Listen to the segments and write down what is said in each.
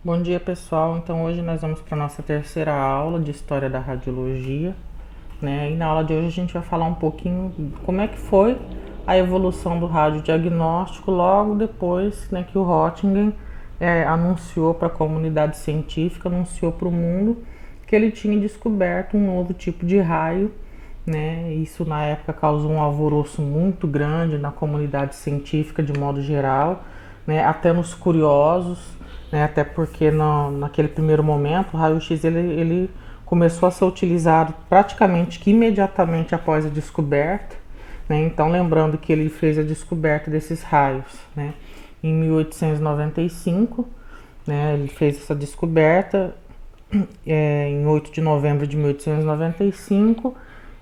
Bom dia, pessoal. Então hoje nós vamos para a nossa terceira aula de História da Radiologia, né? E na aula de hoje a gente vai falar um pouquinho como é que foi a evolução do radiodiagnóstico logo depois, né, que o Röntgen anunciou para a comunidade científica, anunciou para o mundo que ele tinha descoberto um novo tipo de raio, né? Isso na época causou um alvoroço muito grande na comunidade científica de modo geral, né? Até nos curiosos, né? Até porque naquele primeiro momento o raio-x ele começou a ser utilizado praticamente que imediatamente após a descoberta, né? Então lembrando que ele fez a descoberta desses raios, né, em 1895, né? Ele fez essa descoberta em 8 de novembro de 1895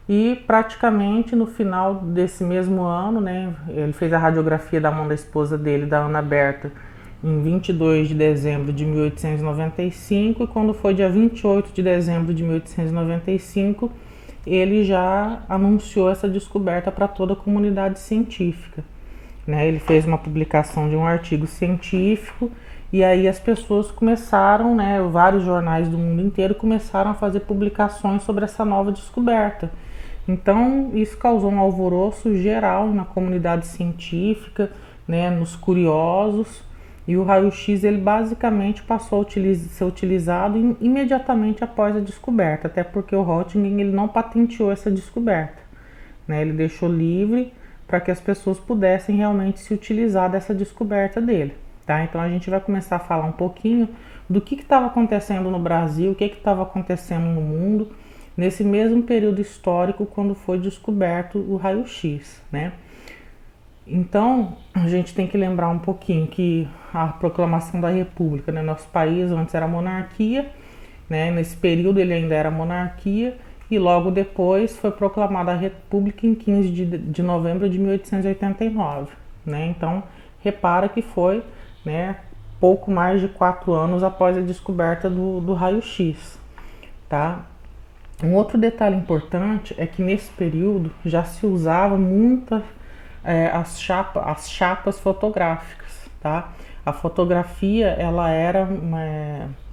e praticamente no final desse mesmo ano, né, ele fez a radiografia da mão da esposa dele, da Ana Berta, em 22 de dezembro de 1895 e quando foi dia 28 de dezembro de 1895, ele já anunciou essa descoberta para toda a comunidade científica, né? Ele fez uma publicação de um artigo científico e aí as pessoas começaram, né, vários jornais do mundo inteiro começaram a fazer publicações sobre essa nova descoberta. Então isso causou um alvoroço geral na comunidade científica, né, nos curiosos, e o raio-x ele basicamente passou a ser utilizado imediatamente após a descoberta, até porque o Röntgen ele não patenteou essa descoberta, né? Ele deixou livre para que as pessoas pudessem realmente se utilizar dessa descoberta dele, tá? Então a gente vai começar a falar um pouquinho do que estava acontecendo no Brasil, o que estava acontecendo no mundo nesse mesmo período histórico quando foi descoberto o raio-x, né? Então a gente tem que lembrar um pouquinho que a proclamação da República, né, nosso país antes era monarquia, né? Nesse período ele ainda era monarquia e logo depois foi proclamada a República em 15 de novembro de 1889, né? Então repara que foi, né, pouco mais de 4 anos após a descoberta do raio-x, tá? Um outro detalhe importante é que nesse período já se usava as chapas fotográficas, tá? A fotografia ela era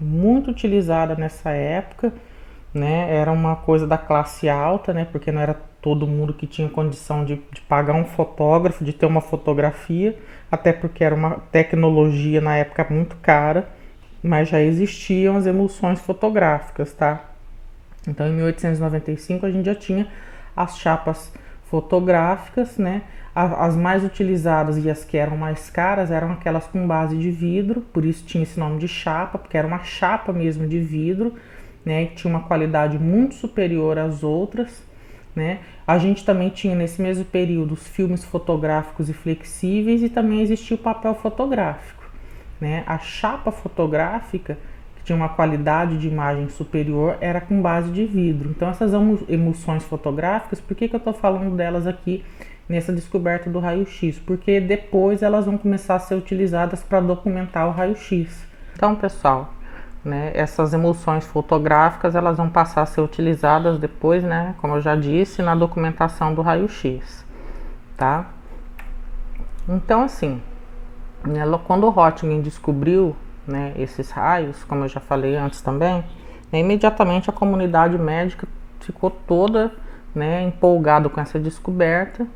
muito utilizada nessa época, né? Era uma coisa da classe alta, né? Porque não era todo mundo que tinha condição de pagar um fotógrafo, de ter uma fotografia, até porque era uma tecnologia na época muito cara, mas já existiam as emulsões fotográficas, tá? Então em 1895 a gente já tinha as chapas fotográficas, né? As mais utilizadas e as que eram mais caras eram aquelas com base de vidro, por isso tinha esse nome de chapa, porque era uma chapa mesmo de vidro, né? Que tinha uma qualidade muito superior às outras, né? A gente também tinha nesse mesmo período os filmes fotográficos e flexíveis e também existia o papel fotográfico, né? A chapa fotográfica, que tinha uma qualidade de imagem superior, era com base de vidro. Então essas emulsões fotográficas, por que eu estou falando delas aqui nessa descoberta do raio-x? Porque depois elas vão começar a ser utilizadas para documentar o raio-x. Então, pessoal, né, essas emulsões fotográficas elas vão passar a ser utilizadas depois, né, como eu já disse, na documentação do raio-x, tá? Então, assim, né, quando o Röntgen descobriu, né, esses raios, como eu já falei antes também, né, imediatamente a comunidade médica ficou toda, né, empolgada com essa descoberta,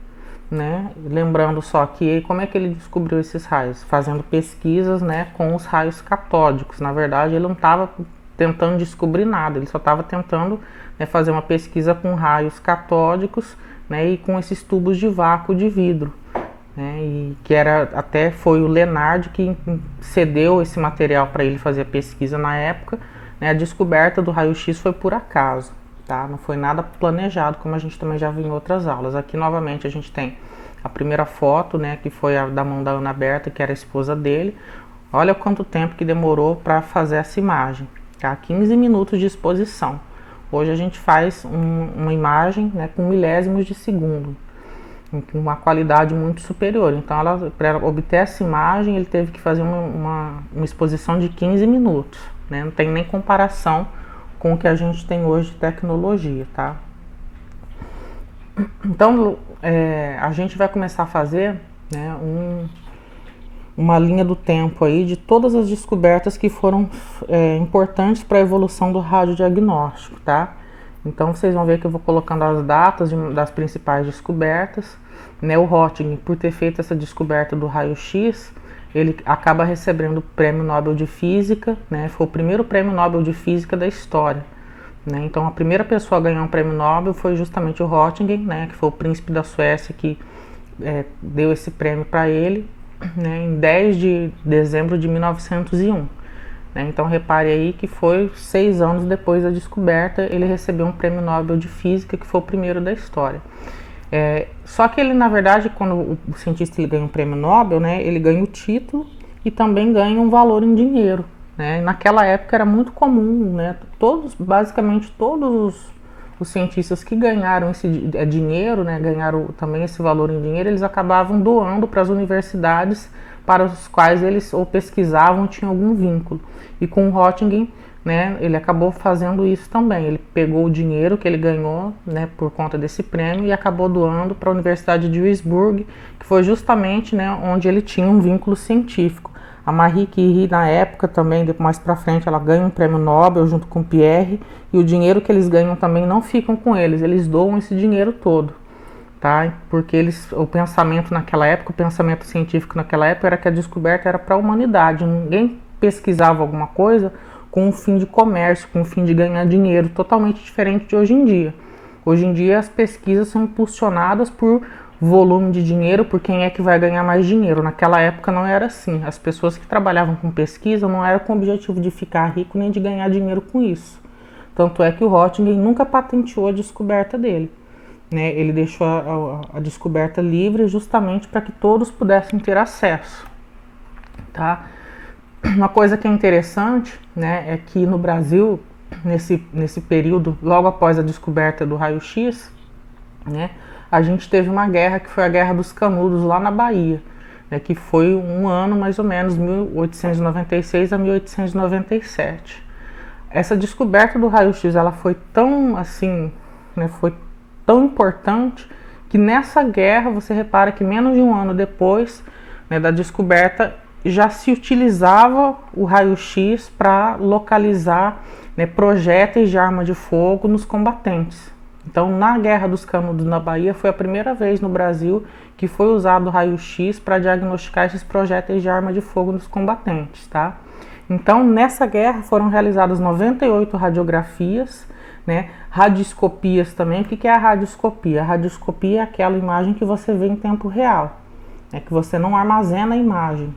né? Lembrando só que como é que ele descobriu esses raios? Fazendo pesquisas, né, com os raios catódicos. Na verdade, ele não estava tentando descobrir nada, ele só estava tentando, né, fazer uma pesquisa com raios catódicos, né, e com esses tubos de vácuo de vidro, né, e que até foi o Lenard que cedeu esse material para ele fazer a pesquisa na época, né? A descoberta do raio-x foi por acaso, tá? Não foi nada planejado, como a gente também já viu em outras aulas. Aqui novamente a gente tem a primeira foto, né, que foi a da mão da Ana Berta, que era a esposa dele. Olha quanto tempo que demorou para fazer essa imagem, tá? 15 minutos de exposição. Hoje a gente faz uma imagem, né, com milésimos de segundo, com uma qualidade muito superior. Então, para obter essa imagem, ele teve que fazer uma exposição de 15 minutos, né? Não tem nem comparação com o que a gente tem hoje de tecnologia, tá? Então, a gente vai começar a fazer, né, uma linha do tempo aí de todas as descobertas que foram importantes para a evolução do radiodiagnóstico, tá? Então vocês vão ver que eu vou colocando as datas das principais descobertas, né? O Röntgen, por ter feito essa descoberta do raio-x, ele acaba recebendo o Prêmio Nobel de Física, né? Foi o primeiro Prêmio Nobel de Física da história, né? Então a primeira pessoa a ganhar um Prêmio Nobel foi justamente o Röntgen, né? Que foi o príncipe da Suécia que deu esse prêmio para ele, né? Em 10 de dezembro de 1901. Então repare aí que foi 6 anos depois da descoberta, ele recebeu um Prêmio Nobel de Física, que foi o primeiro da história. Só que ele, na verdade, quando o cientista ele ganha um Prêmio Nobel, né, ele ganha o título e também ganha um valor em dinheiro, né? Naquela época era muito comum, né, basicamente todos os cientistas que ganharam esse dinheiro, né, ganharam também esse valor em dinheiro, eles acabavam doando para as universidades para os quais eles ou pesquisavam ou tinham algum vínculo. E com o Röntgen, né, ele acabou fazendo isso também. Ele pegou o dinheiro que ele ganhou, né, por conta desse prêmio e acabou doando para a Universidade de Duisburg, que foi justamente, né, onde ele tinha um vínculo científico. A Marie Curie, na época também, mais para frente, ela ganha um prêmio Nobel junto com o Pierre, e o dinheiro que eles ganham também não ficam com eles doam esse dinheiro todo, tá? Porque o pensamento naquela época, o pensamento científico naquela época era que a descoberta era para a humanidade, ninguém pesquisava alguma coisa com o fim de comércio, com o fim de ganhar dinheiro, totalmente diferente de hoje em dia. Hoje em dia as pesquisas são impulsionadas por volume de dinheiro, por quem é que vai ganhar mais dinheiro. Naquela época não era assim. As pessoas que trabalhavam com pesquisa não eram com o objetivo de ficar rico nem de ganhar dinheiro com isso. Tanto é que o Röntgen nunca patenteou a descoberta dele, né? Ele deixou a descoberta livre justamente para que todos pudessem ter acesso, tá? Uma coisa que é interessante, né, é que no Brasil, nesse período, logo após a descoberta do raio-x, né, a gente teve uma guerra que foi a Guerra dos Canudos lá na Bahia, né, que foi um ano mais ou menos, 1896 a 1897. Essa descoberta do raio-x, ela foi tão assim, né, foi tão importante que nessa guerra você repara que menos de um ano depois, né, da descoberta, já se utilizava o raio-x para localizar, né, projéteis de arma de fogo nos combatentes. Então, na Guerra dos Canudos na Bahia, foi a primeira vez no Brasil que foi usado o raio-x para diagnosticar esses projéteis de arma de fogo nos combatentes, tá? Então, nessa guerra foram realizadas 98 radiografias, né? Radioscopias também. O que é a radioscopia? A radioscopia é aquela imagem que você vê em tempo real, né? Que você não armazena a imagem.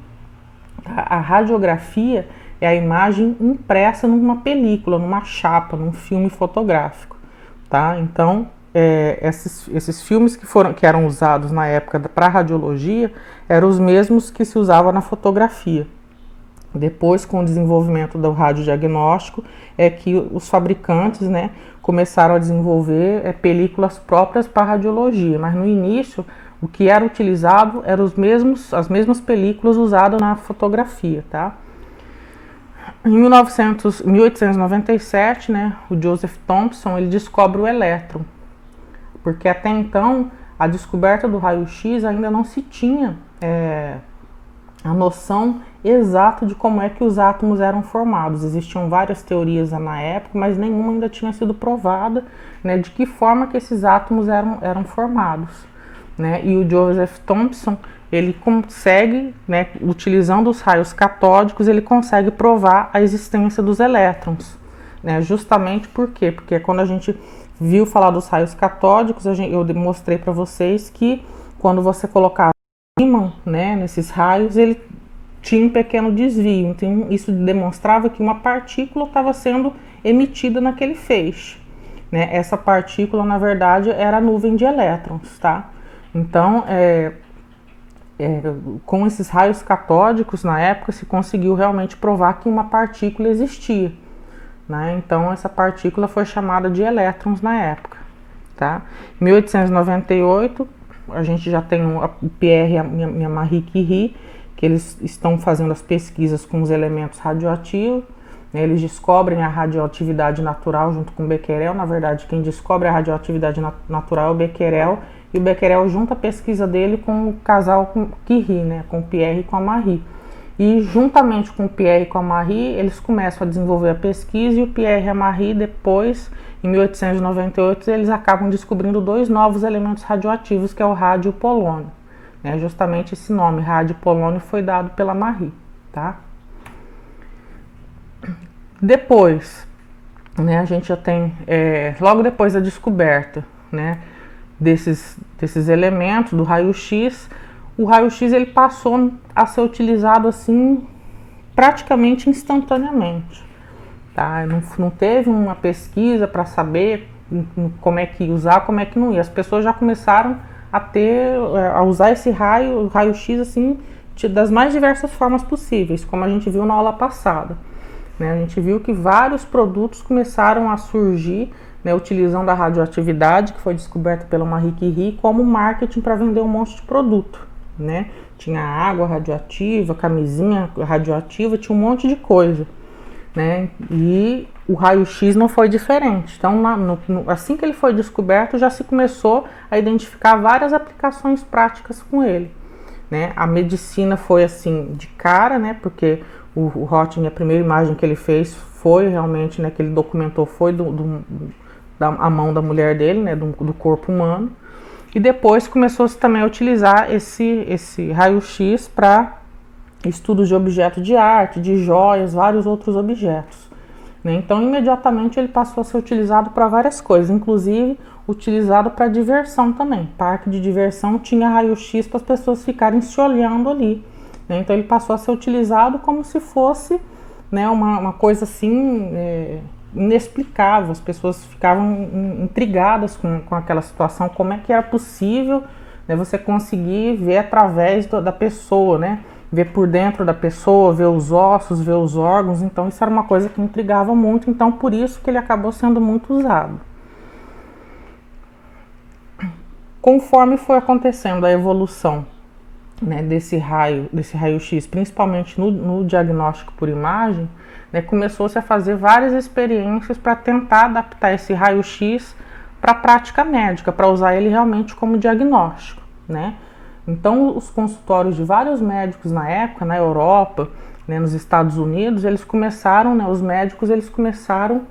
A radiografia é a imagem impressa numa película, numa chapa, num filme fotográfico. Tá? Então, esses filmes que eram usados na época para radiologia eram os mesmos que se usavam na fotografia. Depois, com o desenvolvimento do radiodiagnóstico, é que os fabricantes, né, começaram a desenvolver películas próprias para radiologia, mas no início o que era utilizado eram as mesmas películas usadas na fotografia, tá? Em 1897, né, o Joseph Thomson ele descobre o elétron, porque até então a descoberta do raio-x ainda não se tinha a noção exata de como é que os átomos eram formados. Existiam várias teorias na época, mas nenhuma ainda tinha sido provada, né, de que forma que esses átomos eram formados, né? E o Joseph Thomson ele consegue, né, utilizando os raios catódicos, ele consegue provar a existência dos elétrons, né? Justamente por quê? Porque quando a gente viu falar dos raios catódicos, eu mostrei para vocês que quando você colocava ímã, né, nesses raios, ele tinha um pequeno desvio. Então, isso demonstrava que uma partícula estava sendo emitida naquele feixe, né? Essa partícula, na verdade, era a nuvem de elétrons, tá? Então, com esses raios catódicos, na época, se conseguiu realmente provar que uma partícula existia, né? Então, essa partícula foi chamada de elétrons na época, tá? Em 1898, a gente já tem o Pierre e a Marie Curie, que eles estão fazendo as pesquisas com os elementos radioativos, Eles descobrem a radioatividade natural junto com o Becquerel. Na verdade, quem descobre a radioatividade natural é o Becquerel, e o Becquerel junta a pesquisa dele com o casal Curie, né, com o Pierre e com a Marie. E juntamente com o Pierre e com a Marie, eles começam a desenvolver a pesquisa, e o Pierre e a Marie depois, em 1898, eles acabam descobrindo 2 novos elementos radioativos, que é o rádio e o polônio. Justamente esse nome, rádio e polônio, foi dado pela Marie, tá? Depois, a gente já tem, logo depois da descoberta, desses elementos do raio-x, o raio-x ele passou a ser utilizado assim praticamente instantaneamente, tá? Não teve uma pesquisa para saber como é que ia usar, como é que não ia. As pessoas já começaram a usar esse raio-x assim das mais diversas formas possíveis, como a gente viu na aula passada. A gente viu que vários produtos começaram a surgir, utilizando a radioatividade, que foi descoberta pela Marie Curie, como marketing para vender um monte de produto. Tinha água radioativa, camisinha radioativa, tinha um monte de coisa. E o raio-x não foi diferente. Então, assim que ele foi descoberto, já se começou a identificar várias aplicações práticas com ele. A medicina foi assim de cara, porque o Röntgen, a primeira imagem que ele fez foi realmente, que ele documentou, foi a mão da mulher dele, do corpo humano. E depois começou-se também a utilizar esse raio-x para estudos de objetos de arte, de joias, vários outros objetos. Então, imediatamente ele passou a ser utilizado para várias coisas, inclusive utilizado para diversão também. Parque de diversão tinha raio-x para as pessoas ficarem se olhando ali. Então ele passou a ser utilizado como se fosse uma coisa assim inexplicável. As pessoas ficavam intrigadas com aquela situação, como é que era possível você conseguir ver através da pessoa, ver por dentro da pessoa, ver os ossos, ver os órgãos. Então isso era uma coisa que intrigava muito, então por isso que ele acabou sendo muito usado. Conforme foi acontecendo a evolução desse raio-x, principalmente no diagnóstico por imagem, começou-se a fazer várias experiências para tentar adaptar esse raio-x para a prática médica, para usar ele realmente como diagnóstico. Então, os consultórios de vários médicos na época, na Europa, nos Estados Unidos, os médicos começaram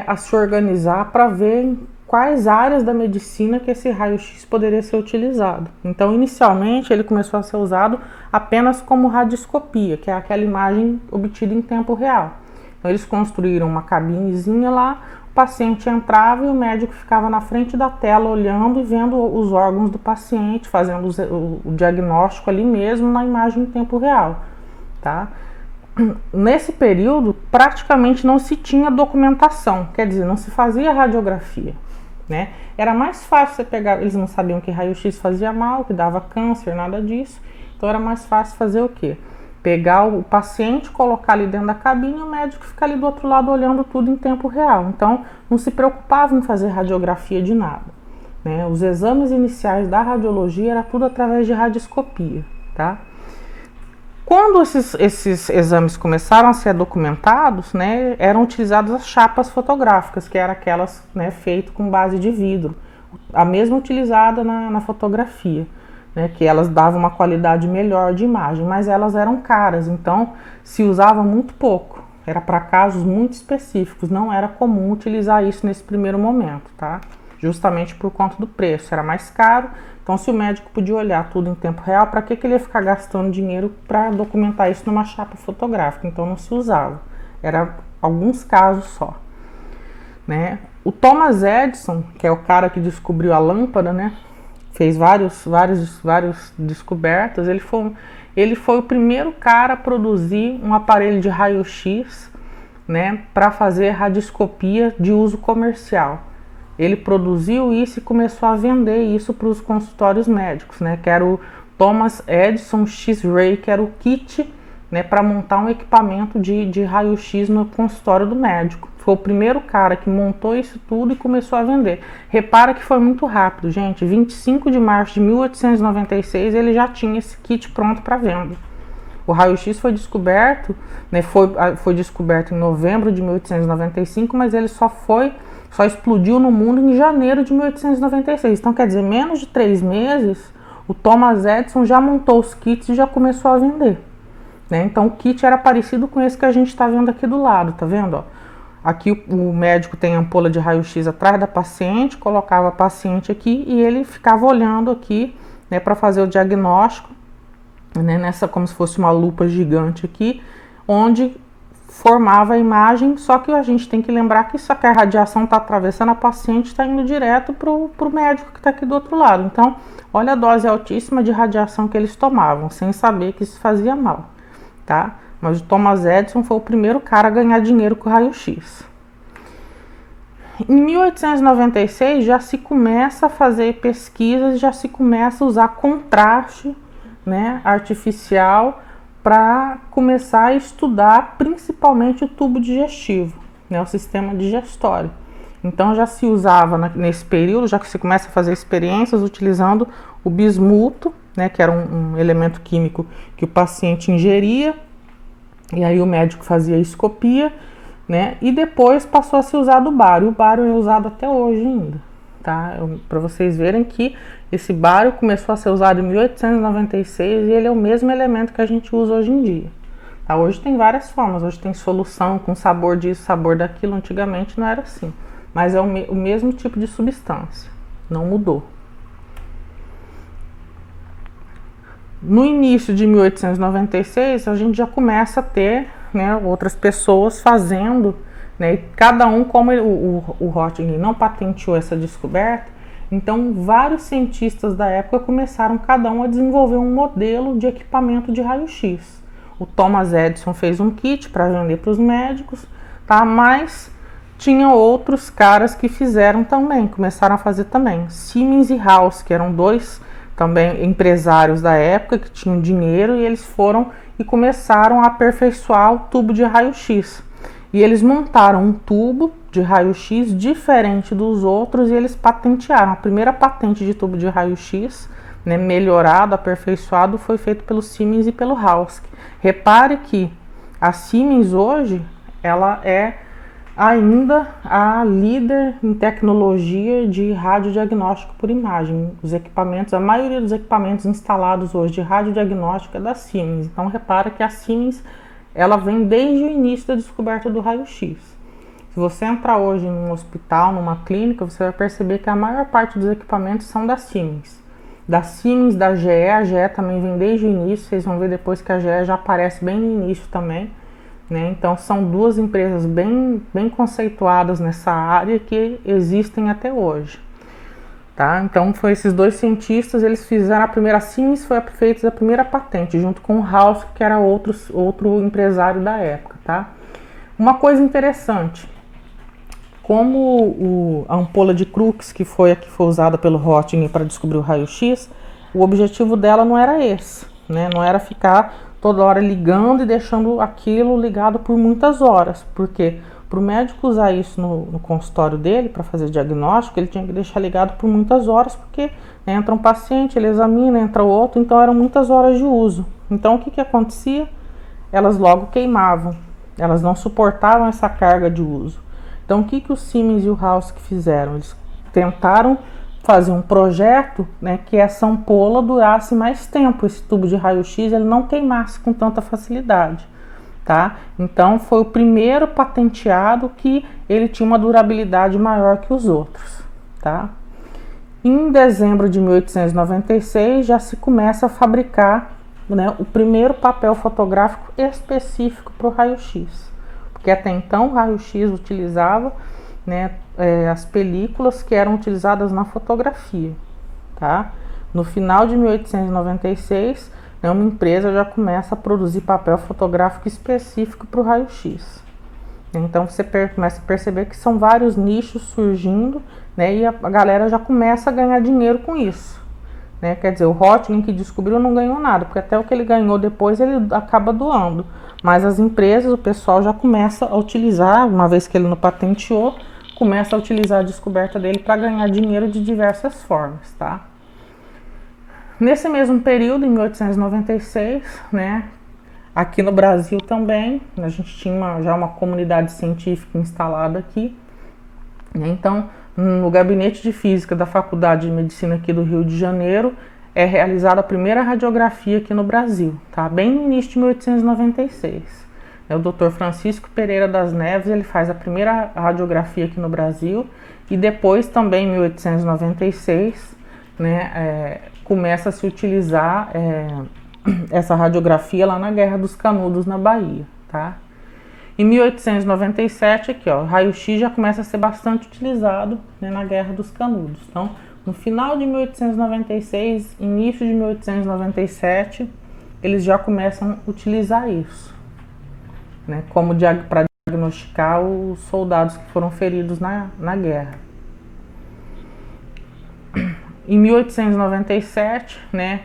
a se organizar para ver quais áreas da medicina que esse raio-x poderia ser utilizado. Então, inicialmente, ele começou a ser usado apenas como radioscopia, que é aquela imagem obtida em tempo real. Então, eles construíram uma cabinezinha lá, o paciente entrava e o médico ficava na frente da tela olhando e vendo os órgãos do paciente, fazendo o diagnóstico ali mesmo na imagem em tempo real, tá? Nesse período, praticamente não se tinha documentação, quer dizer, não se fazia radiografia. Era mais fácil você pegar, eles não sabiam que raio-x fazia mal, que dava câncer, nada disso. Então era mais fácil fazer o quê? Pegar o paciente, colocar ali dentro da cabine e o médico ficar ali do outro lado olhando tudo em tempo real. Então não se preocupava em fazer radiografia de nada. Os exames iniciais da radiologia era tudo através de radioscopia, tá? Quando esses exames começaram a ser documentados, eram utilizadas as chapas fotográficas, que eram aquelas feitas com base de vidro, a mesma utilizada na fotografia, que elas davam uma qualidade melhor de imagem, mas elas eram caras, então se usava muito pouco, era para casos muito específicos, não era comum utilizar isso nesse primeiro momento, tá? Justamente por conta do preço, era mais caro. Então, se o médico podia olhar tudo em tempo real, para que ele ia ficar gastando dinheiro para documentar isso numa chapa fotográfica? Então, não se usava. Era alguns casos só. O Thomas Edison, que é o cara que descobriu a lâmpada, fez várias descobertas. Ele foi o primeiro cara a produzir um aparelho de raio-x, para fazer radioscopia de uso comercial. Ele produziu isso e começou a vender isso para os consultórios médicos, que era o Thomas Edison X-Ray, que era o kit para montar um equipamento de raio-x no consultório do médico. Foi o primeiro cara que montou isso tudo e começou a vender. Repara que foi muito rápido, gente. 25 de março de 1896 ele já tinha esse kit pronto para venda. O raio-x foi descoberto, né, foi descoberto em novembro de 1895, mas ele só explodiu no mundo em janeiro de 1896. Então, quer dizer, menos de 3 meses, o Thomas Edison já montou os kits e já começou a vender, né? Então, o kit era parecido com esse que a gente está vendo aqui do lado, tá vendo? Ó? Aqui o médico tem a ampola de raio-x atrás da paciente, colocava a paciente aqui e ele ficava olhando aqui, né, para fazer o diagnóstico, né, nessa como se fosse uma lupa gigante aqui, onde formava a imagem. Só que a gente tem que lembrar que isso aqui, a radiação está atravessando a paciente, está indo direto para o médico que está aqui do outro lado. Então, olha a dose altíssima de radiação que eles tomavam, sem saber que isso fazia mal, tá? Mas o Thomas Edison foi o primeiro cara a ganhar dinheiro com o raio-x. Em 1896 já se começa a fazer pesquisas, já se começa a usar contraste, né, artificial para começar a estudar principalmente o tubo digestivo, né, o sistema digestório. Então já se usava nesse período, já que se começa a fazer experiências utilizando o bismuto, né, que era um elemento químico que o paciente ingeria, e aí o médico fazia a escopia, né, e depois passou a se usar do bário. O bário é usado até hoje ainda, tá? Para vocês verem que esse bário começou a ser usado em 1896 e ele é o mesmo elemento que a gente usa hoje em dia. Tá? Hoje tem várias formas, hoje tem solução com sabor disso, sabor daquilo. Antigamente não era assim, mas é o mesmo tipo de substância, não mudou. No início de 1896, a gente já começa a ter, né, outras pessoas fazendo, né, cada um, como o Röntgen não patenteou essa descoberta, então vários cientistas da época começaram cada um a desenvolver um modelo de equipamento de raio-x. O Thomas Edison fez um kit para vender para os médicos, tá? Mas tinha outros caras que fizeram também, começaram a fazer também. Siemens e Haus, que eram dois também empresários da época que tinham dinheiro, e eles foram e começaram a aperfeiçoar o tubo de raio-x. E eles montaram um tubo de raio-x diferente dos outros e eles patentearam. A primeira patente de tubo de raio-x, né, melhorado, aperfeiçoado, foi feito pelo Siemens e pelo Haus. Repare que a Siemens hoje, ela é ainda a líder em tecnologia de radiodiagnóstico por imagem. Os equipamentos, a maioria dos equipamentos instalados hoje de radiodiagnóstico é da Siemens. Então repara que a Siemens, ela vem desde o início da descoberta do raio-x. Se você entrar hoje num hospital, numa clínica, você vai perceber que a maior parte dos equipamentos são da Siemens. Da Siemens, da GE, a GE também vem desde o início, vocês vão ver depois que a GE já aparece bem no início também. Né? Então são duas empresas bem conceituadas nessa área que existem até hoje, tá? Então foi esses dois cientistas, eles fizeram a primeira. A Siemens foi feita a primeira patente junto com o Haus, que era outro empresário da época, tá? Uma coisa interessante, como a ampola de Crookes, que foi a que foi usada pelo Röntgen para descobrir o raio-x, o objetivo dela não era esse, né? Não era ficar toda hora ligando e deixando aquilo ligado por muitas horas, porque para o médico usar isso no consultório dele para fazer diagnóstico, ele tinha que deixar ligado por muitas horas, porque, né, entra um paciente, ele examina, entra outro, então eram muitas horas de uso. Então o que acontecia? Elas logo queimavam, elas não suportavam essa carga de uso. Então o que o Siemens e o Haus fizeram? Eles tentaram fazer um projeto, né, que essa ampola durasse mais tempo, esse tubo de raio-x ele não queimasse com tanta facilidade, tá? Então foi o primeiro patenteado que ele tinha uma durabilidade maior que os outros, tá? Em dezembro de 1896 já se começa a fabricar, né, o primeiro papel fotográfico específico para o raio-x, porque até então o raio-x utilizava, né, as películas que eram utilizadas na fotografia, tá? No final de 1896, né, uma empresa já começa a produzir papel fotográfico específico para o raio-x. Então você começa a perceber que são vários nichos surgindo, né, e a galera já começa a ganhar dinheiro com isso, né? Quer dizer, o Röntgen que descobriu não ganhou nada, porque até o que ele ganhou depois ele acaba doando. Mas as empresas, o pessoal já começa a utilizar, uma vez que ele não patenteou, começa a utilizar a descoberta dele para ganhar dinheiro de diversas formas, tá? Nesse mesmo período, em 1896, né, Aqui no Brasil também, a gente tinha já uma comunidade científica instalada aqui, né? Então, no Gabinete de Física da Faculdade de Medicina aqui do Rio de Janeiro, é realizada a primeira radiografia aqui no Brasil, tá? Bem no início de 1896. O Dr. Francisco Pereira das Neves, ele faz a primeira radiografia aqui no Brasil, e depois também em 1896, né, começa a se utilizar essa radiografia lá na Guerra dos Canudos, na Bahia, tá? Em 1897, aqui, ó, o raio-x já começa a ser bastante utilizado, né, na Guerra dos Canudos. Então, no final de 1896, início de 1897, eles já começam a utilizar isso, né, como para diagnosticar os soldados que foram feridos na guerra. Em 1897, né,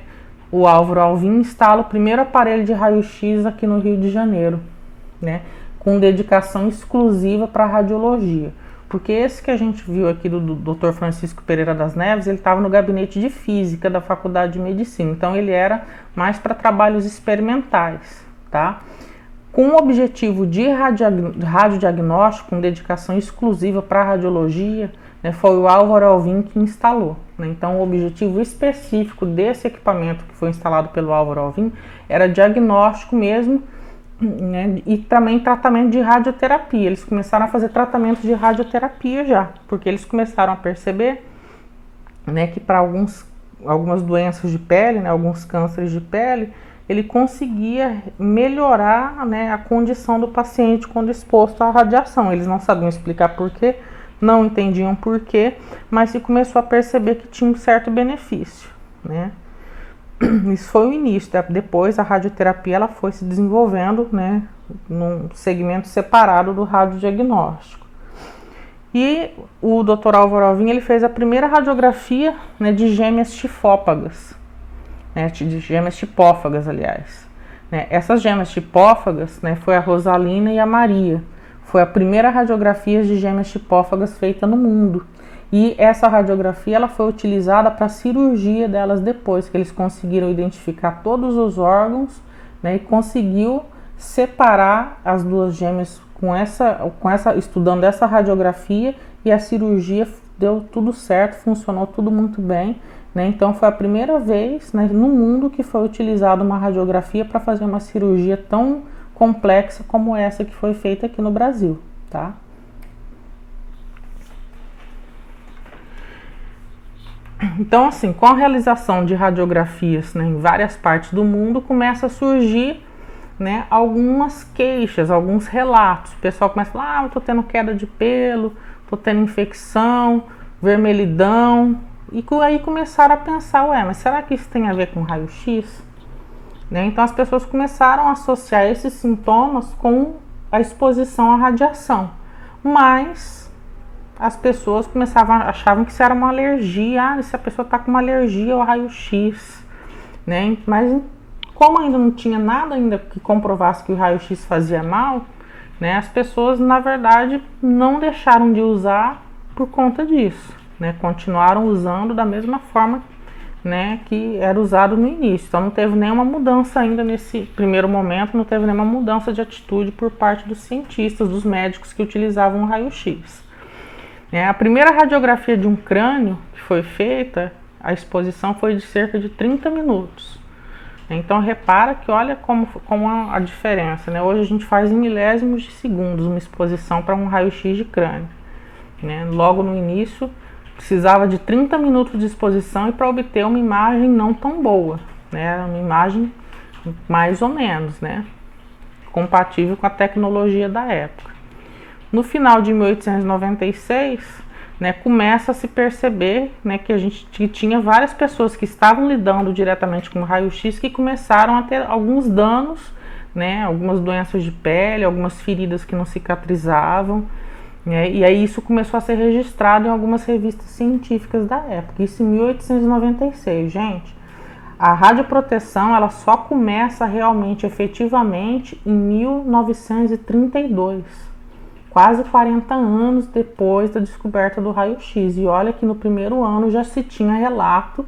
o Álvaro Alvim instala o primeiro aparelho de raio-x aqui no Rio de Janeiro, né, com dedicação exclusiva para radiologia. Porque esse que a gente viu aqui do Dr. Francisco Pereira das Neves, ele estava no gabinete de física da Faculdade de Medicina, então ele era mais para trabalhos experimentais, tá? Com o objetivo de radiodiagnóstico, com dedicação exclusiva para radiologia, né, foi o Álvaro Alvim que instalou, né? Então o objetivo específico desse equipamento que foi instalado pelo Álvaro Alvim era diagnóstico mesmo, né, e também tratamento de radioterapia. Eles começaram a fazer tratamento de radioterapia já, porque eles começaram a perceber, né, que para algumas doenças de pele, né, alguns cânceres de pele, ele conseguia melhorar, né, a condição do paciente quando exposto à radiação. Eles não sabiam explicar porquê, não entendiam porquê, mas se começou a perceber que tinha um certo benefício, né? Isso foi o início. Depois a radioterapia ela foi se desenvolvendo, né, num segmento separado do radiodiagnóstico. E o Dr. Álvaro Alvim, ele fez a primeira radiografia, né, de gêmeas tifófagas, né, de gêmeas tipófagas, aliás. Né, essas gêmeas tipófagas, né, foi a Rosalina e a Maria. Foi a primeira radiografia de gêmeas tipófagas feita no mundo. E essa radiografia ela foi utilizada para a cirurgia delas depois, que eles conseguiram identificar todos os órgãos, né, e conseguiu separar as duas gêmeas estudando essa radiografia, e a cirurgia deu tudo certo, funcionou tudo muito bem, né? Então foi a primeira vez, né, no mundo que foi utilizada uma radiografia para fazer uma cirurgia tão complexa como essa que foi feita aqui no Brasil, tá? Então, assim, com a realização de radiografias, né, em várias partes do mundo, começa a surgir, né, algumas queixas, alguns relatos. O pessoal começa a falar, eu tô tendo queda de pelo, tô tendo infecção, vermelhidão. E aí começaram a pensar, mas será que isso tem a ver com raio-x? Né? Então as pessoas começaram a associar esses sintomas com a exposição à radiação. Mas as pessoas achavam que isso era uma alergia, se a pessoa está com uma alergia ao raio-x, né? Mas como ainda não tinha nada ainda que comprovasse que o raio-x fazia mal, né? As pessoas, na verdade, não deixaram de usar por conta disso, né? Continuaram usando da mesma forma, né, que era usado no início. Então não teve nenhuma mudança ainda nesse primeiro momento, não teve nenhuma mudança de atitude por parte dos cientistas, dos médicos que utilizavam o raio-x. A primeira radiografia de um crânio que foi feita, a exposição foi de cerca de 30 minutos. Então repara que olha como a diferença, né? Hoje a gente faz em milésimos de segundos uma exposição para um raio-x de crânio, né? Logo no início precisava de 30 minutos de exposição e para obter uma imagem não tão boa, né? Uma imagem mais ou menos, né, compatível com a tecnologia da época. No final de 1896, né, começa a se perceber, né, que tinha várias pessoas que estavam lidando diretamente com o raio-x que começaram a ter alguns danos, né, algumas doenças de pele, algumas feridas que não cicatrizavam, né, e aí isso começou a ser registrado em algumas revistas científicas da época. Isso em 1896, gente. A radioproteção ela só começa realmente, efetivamente, em 1932. Quase 40 anos depois da descoberta do raio-x. E olha que no primeiro ano já se tinha relato,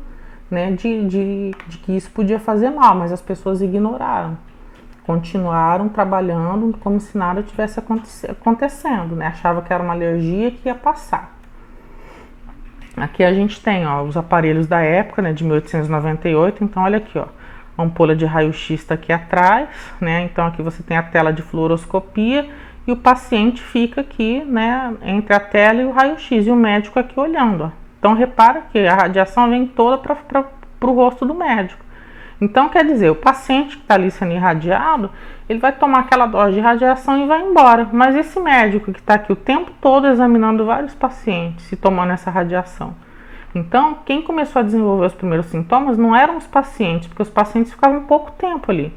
né, de que isso podia fazer mal, mas as pessoas ignoraram. continuaram trabalhando como se nada tivesse acontecendo, né? Achava que era uma alergia que ia passar. Aqui a gente tem, ó, os aparelhos da época, né, de 1898. Então olha aqui, ó, a ampola de raio-x está aqui atrás, né? Então aqui você tem a tela de fluoroscopia e o paciente fica aqui, né, entre a tela e o raio-x e o médico aqui olhando, ó. Então repara que a radiação vem toda para o rosto do médico. Então quer dizer, o paciente que está ali sendo irradiado, ele vai tomar aquela dose de radiação e vai embora. Mas esse médico que está aqui o tempo todo examinando vários pacientes e tomando essa radiação. Então, quem começou a desenvolver os primeiros sintomas não eram os pacientes, porque os pacientes ficavam pouco tempo ali.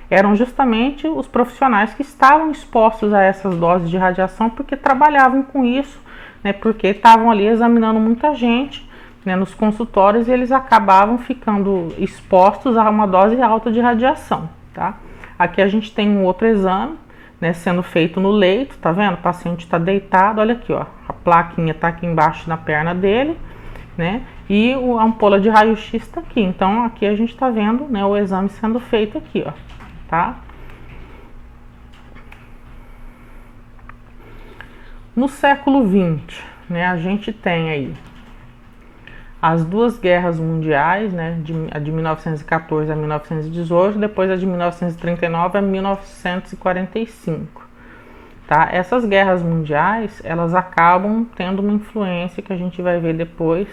Eram justamente os profissionais que estavam expostos a essas doses de radiação porque trabalhavam com isso, né, porque estavam ali examinando muita gente, né, nos consultórios, e eles acabavam ficando expostos a uma dose alta de radiação, tá? Aqui a gente tem um outro exame, né, sendo feito no leito, tá vendo? O paciente está deitado, olha aqui, ó, a plaquinha está aqui embaixo na perna dele, né? E a ampola de raio-x está aqui. Então aqui a gente está vendo, né, o exame sendo feito aqui, ó, tá? No século XX, né, a gente tem aí as duas guerras mundiais, né, a de 1914 a 1918, depois a de 1939 a 1945. Tá? Essas guerras mundiais, elas acabam tendo uma influência que a gente vai ver depois,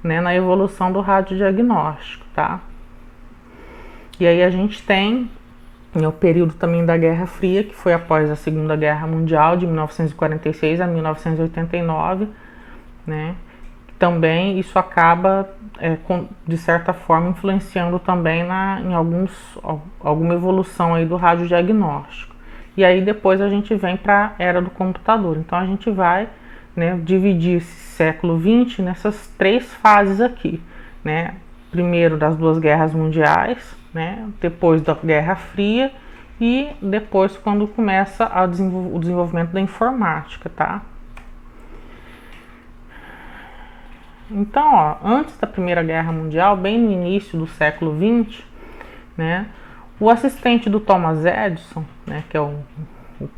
né, na evolução do radiodiagnóstico, tá? E aí a gente tem, né, o período também da Guerra Fria, que foi após a Segunda Guerra Mundial, de 1946 a 1989, né? Também isso acaba, de certa forma, influenciando também em alguma evolução aí do radiodiagnóstico. E aí depois a gente vem para a era do computador. Então a gente vai, né, dividir esse século XX nessas três fases aqui, né? Primeiro das duas guerras mundiais, né? Depois da Guerra Fria e depois quando começa o desenvolvimento da informática, tá? Então, ó, antes da Primeira Guerra Mundial, bem no início do século XX, né, o assistente do Thomas Edison, né, que é o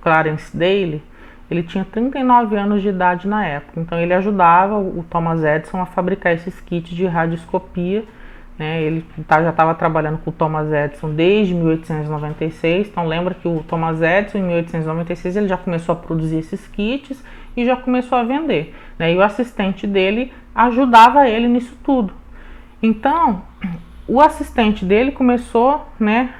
Clarence Daly, ele tinha 39 anos de idade na época. Então ele ajudava o Thomas Edison a fabricar esses kits de radioscopia, né. Ele já estava trabalhando com o Thomas Edison desde 1896. Então lembra que o Thomas Edison, em 1896, ele já começou a produzir esses kits e já começou a vender, né. E o assistente dele ajudava ele nisso tudo. Então, o assistente dele começou, né,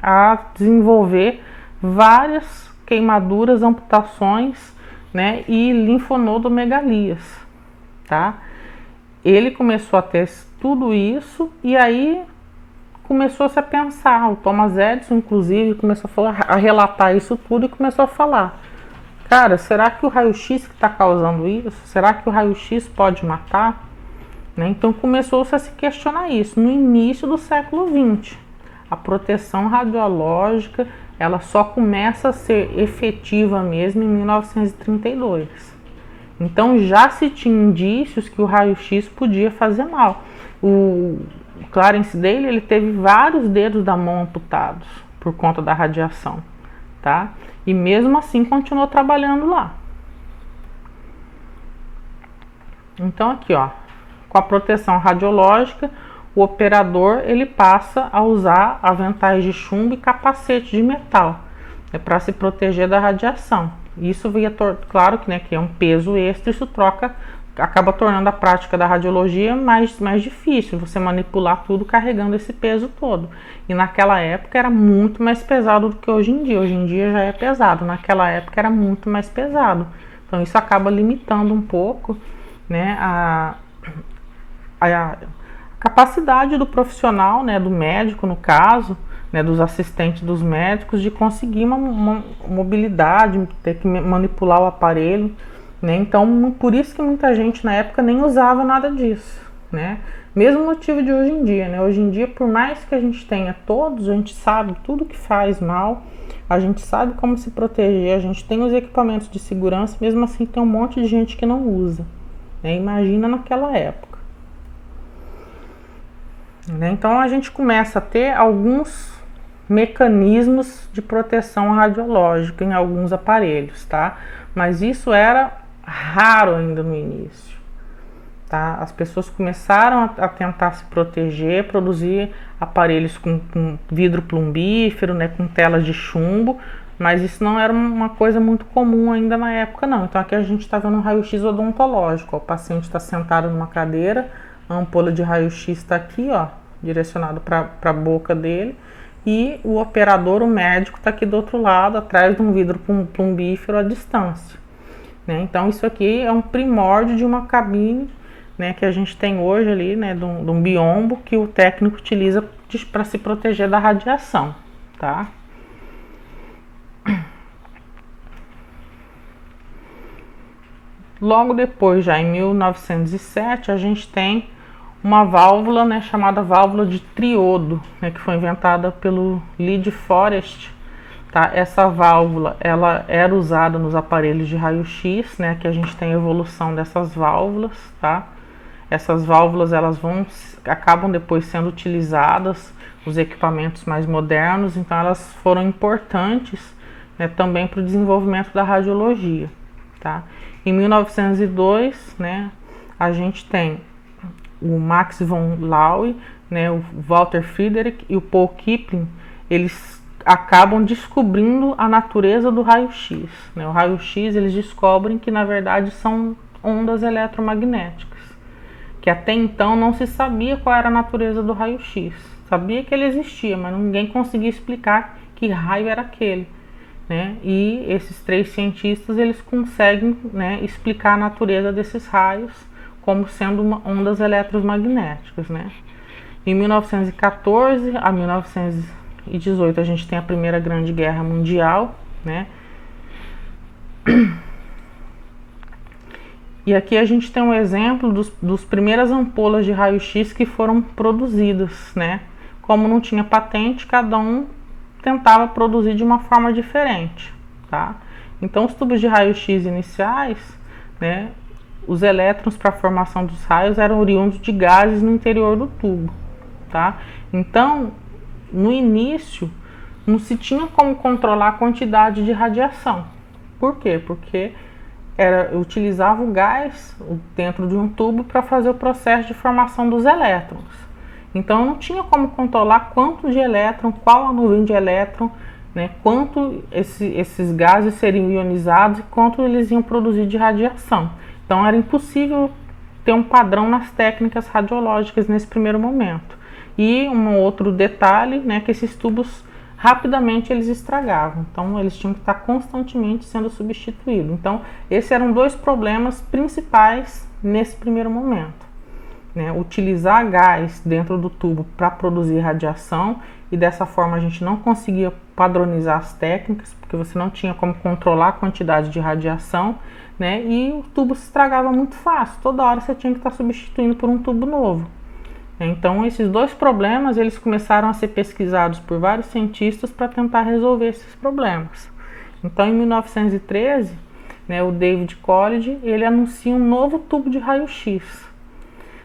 a desenvolver várias queimaduras, amputações, né, e linfonodomegalias, tá? Ele começou a ter tudo isso e aí começou-se a pensar. O Thomas Edison, inclusive, começou a relatar isso tudo e começou a falar: cara, será que o raio-x que está causando isso? Será que o raio-x pode matar? Né? Então começou-se a se questionar isso no início do século XX. A proteção radiológica, ela só começa a ser efetiva mesmo em 1932. Então já se tinha indícios que o raio-x podia fazer mal. O Clarence Daly, ele teve vários dedos da mão amputados por conta da radiação, tá? E mesmo assim continuou trabalhando lá. Então aqui, ó, com a proteção radiológica, o operador ele passa a usar aventais de chumbo e capacete de metal, para se proteger da radiação. Isso claro que, né, que é um peso extra, isso acaba tornando a prática da radiologia mais difícil, você manipular tudo carregando esse peso todo. E naquela época era muito mais pesado do que hoje em dia. Hoje em dia já é pesado, naquela época era muito mais pesado. Então isso acaba limitando um pouco, né, a capacidade do profissional, né, do médico no caso, né, dos assistentes dos médicos, de conseguir uma mobilidade, ter que manipular o aparelho, né? Então por isso que muita gente na época nem usava nada disso, né? Mesmo motivo de hoje em dia, né? Hoje em dia, por mais que a gente tenha todos, a gente sabe tudo que faz mal, a gente sabe como se proteger, a gente tem os equipamentos de segurança, mesmo assim tem um monte de gente que não usa, né? Imagina naquela época. Né? Então a gente começa a ter alguns, mecanismos de proteção radiológica em alguns aparelhos, tá? Mas isso era raro ainda no início, tá? As pessoas começaram a tentar se proteger, produzir aparelhos com vidro plumbífero, né, com telas de chumbo, mas isso não era uma coisa muito comum ainda na época, não. Então aqui a gente está vendo um raio-x odontológico, ó. O paciente está sentado numa cadeira, a ampola de raio-x está aqui, ó, direcionado para a boca dele, e o operador, o médico, está aqui do outro lado, atrás de um vidro plumbífero à distância, né? Então isso aqui é um primórdio de uma cabine, né, que a gente tem hoje ali, né, de um biombo que o técnico utiliza para se proteger da radiação, tá? Logo depois, já em 1907, a gente tem uma válvula, né, chamada válvula de triodo, né, que foi inventada pelo Lee de Forest, tá? Essa válvula, ela era usada nos aparelhos de raio-x, né, que a gente tem a evolução dessas válvulas, tá? Essas válvulas, elas acabam depois sendo utilizadas nos equipamentos mais modernos, então elas foram importantes, né, também para o desenvolvimento da radiologia, tá? Em 1902, né, a gente tem o Max von Laue, né, o Walter Friedrich e o Paul Kipling, eles acabam descobrindo a natureza do raio-x, né? O raio-x, eles descobrem que na verdade são ondas eletromagnéticas, que até então não se sabia qual era a natureza do raio-x. Sabia que ele existia, mas ninguém conseguia explicar que raio era aquele, né? E esses três cientistas, eles conseguem, né, explicar a natureza desses raios como sendo ondas eletromagnéticas, né? Em 1914 a 1918 a gente tem a Primeira Grande Guerra Mundial, né? E aqui a gente tem um exemplo dos primeiras ampolas de raio-x que foram produzidas, né? Como não tinha patente, cada um tentava produzir de uma forma diferente, tá? Então os tubos de raio-x iniciais, né, os elétrons para a formação dos raios eram oriundos de gases no interior do tubo, tá? Então, no início, não se tinha como controlar a quantidade de radiação. Por quê? Porque utilizava o gás dentro de um tubo para fazer o processo de formação dos elétrons. Então, não tinha como controlar quanto de elétron, qual a nuvem de elétron, né, quanto esses gases seriam ionizados e quanto eles iam produzir de radiação. Então, era impossível ter um padrão nas técnicas radiológicas nesse primeiro momento. E um outro detalhe, né, que esses tubos rapidamente eles estragavam, então eles tinham que estar constantemente sendo substituídos. Então, esses eram dois problemas principais nesse primeiro momento, né? Utilizar gás dentro do tubo para produzir radiação, e dessa forma a gente não conseguia padronizar as técnicas, porque você não tinha como controlar a quantidade de radiação, né? E o tubo se estragava muito fácil, toda hora você tinha que estar substituindo por um tubo novo. Então, esses dois problemas, eles começaram a ser pesquisados por vários cientistas para tentar resolver esses problemas. Então, em 1913, né, o David College, ele anuncia um novo tubo de raio-x,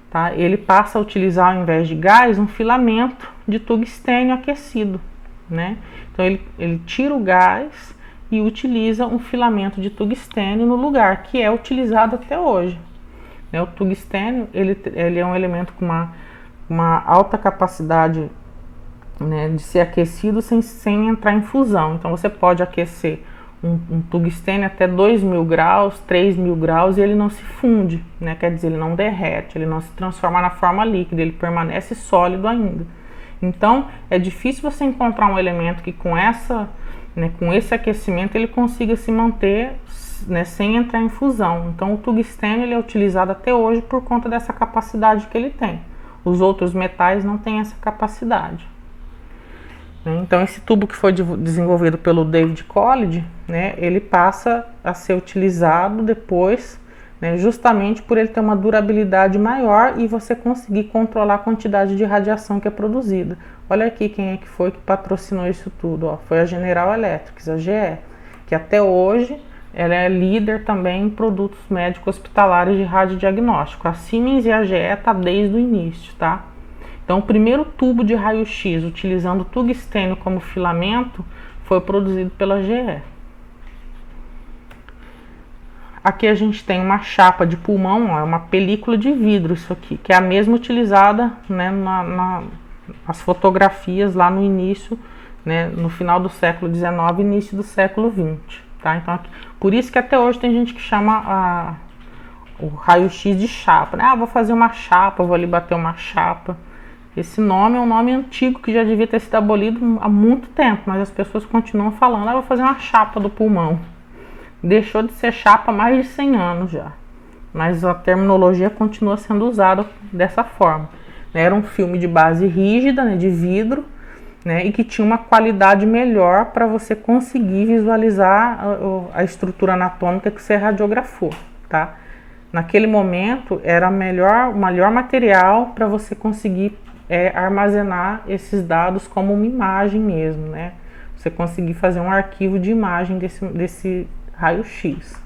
tá? Ele passa a utilizar, ao invés de gás, um filamento de tungstênio aquecido, né? Então, ele tira o gás e utiliza um filamento de tungstênio no lugar, que é utilizado até hoje, né? O tungstênio, ele é um elemento com uma alta capacidade, né, de ser aquecido sem entrar em fusão. Então você pode aquecer um tungstênio até 2.000 graus, 3.000 graus, e ele não se funde, né? Quer dizer, ele não derrete, ele não se transforma na forma líquida, ele permanece sólido ainda. Então é difícil você encontrar um elemento que com esse aquecimento ele consiga se manter, né, sem entrar em fusão. Então o tungstênio ele é utilizado até hoje por conta dessa capacidade que ele tem. Os outros metais não têm essa capacidade, né? Então, esse tubo que foi desenvolvido pelo David College, né, ele passa a ser utilizado depois, né, justamente por ele ter uma durabilidade maior e você conseguir controlar a quantidade de radiação que é produzida. Olha aqui quem é que foi que patrocinou isso tudo, ó. Foi a General Electric, a GE, que até hoje ela é líder também em produtos médicos hospitalares de radiodiagnóstico. A Siemens e a GE tá desde o início, tá? Então, o primeiro tubo de raio-x utilizando tungstênio como filamento foi produzido pela GE. Aqui a gente tem uma chapa de pulmão, ó, é uma película de vidro isso aqui, que é a mesma utilizada, né, nas fotografias lá no início, né, no final do século XIX e início do século XX. Tá? Então, por isso que até hoje tem gente que chama o raio-x de chapa. Né? Ah, vou fazer uma chapa, vou ali bater uma chapa. Esse nome é um nome antigo que já devia ter sido abolido há muito tempo, mas as pessoas continuam falando, ah, vou fazer uma chapa do pulmão. Deixou de ser chapa há mais de 100 anos já, mas a terminologia continua sendo usada dessa forma. Era um filme de base rígida, né, de vidro, né, e que tinha uma qualidade melhor para você conseguir visualizar a estrutura anatômica que você radiografou. Tá? Naquele momento era o melhor material para você conseguir armazenar esses dados como uma imagem mesmo, né? Você conseguir fazer um arquivo de imagem desse raio-x.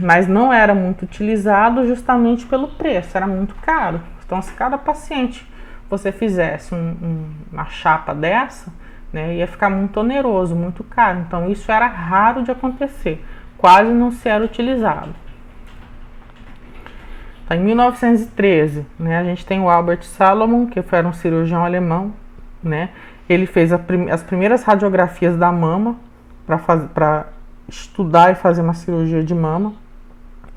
Mas não era muito utilizado justamente pelo preço, era muito caro. Então, se cada paciente você fizesse uma chapa dessa, né, ia ficar muito oneroso, muito caro. Então, isso era raro de acontecer, quase não se era utilizado. Tá, em 1913, né, a gente tem o Albert Salomon, que era um cirurgião alemão, né, ele fez as primeiras radiografias da mama para estudar e fazer uma cirurgia de mama.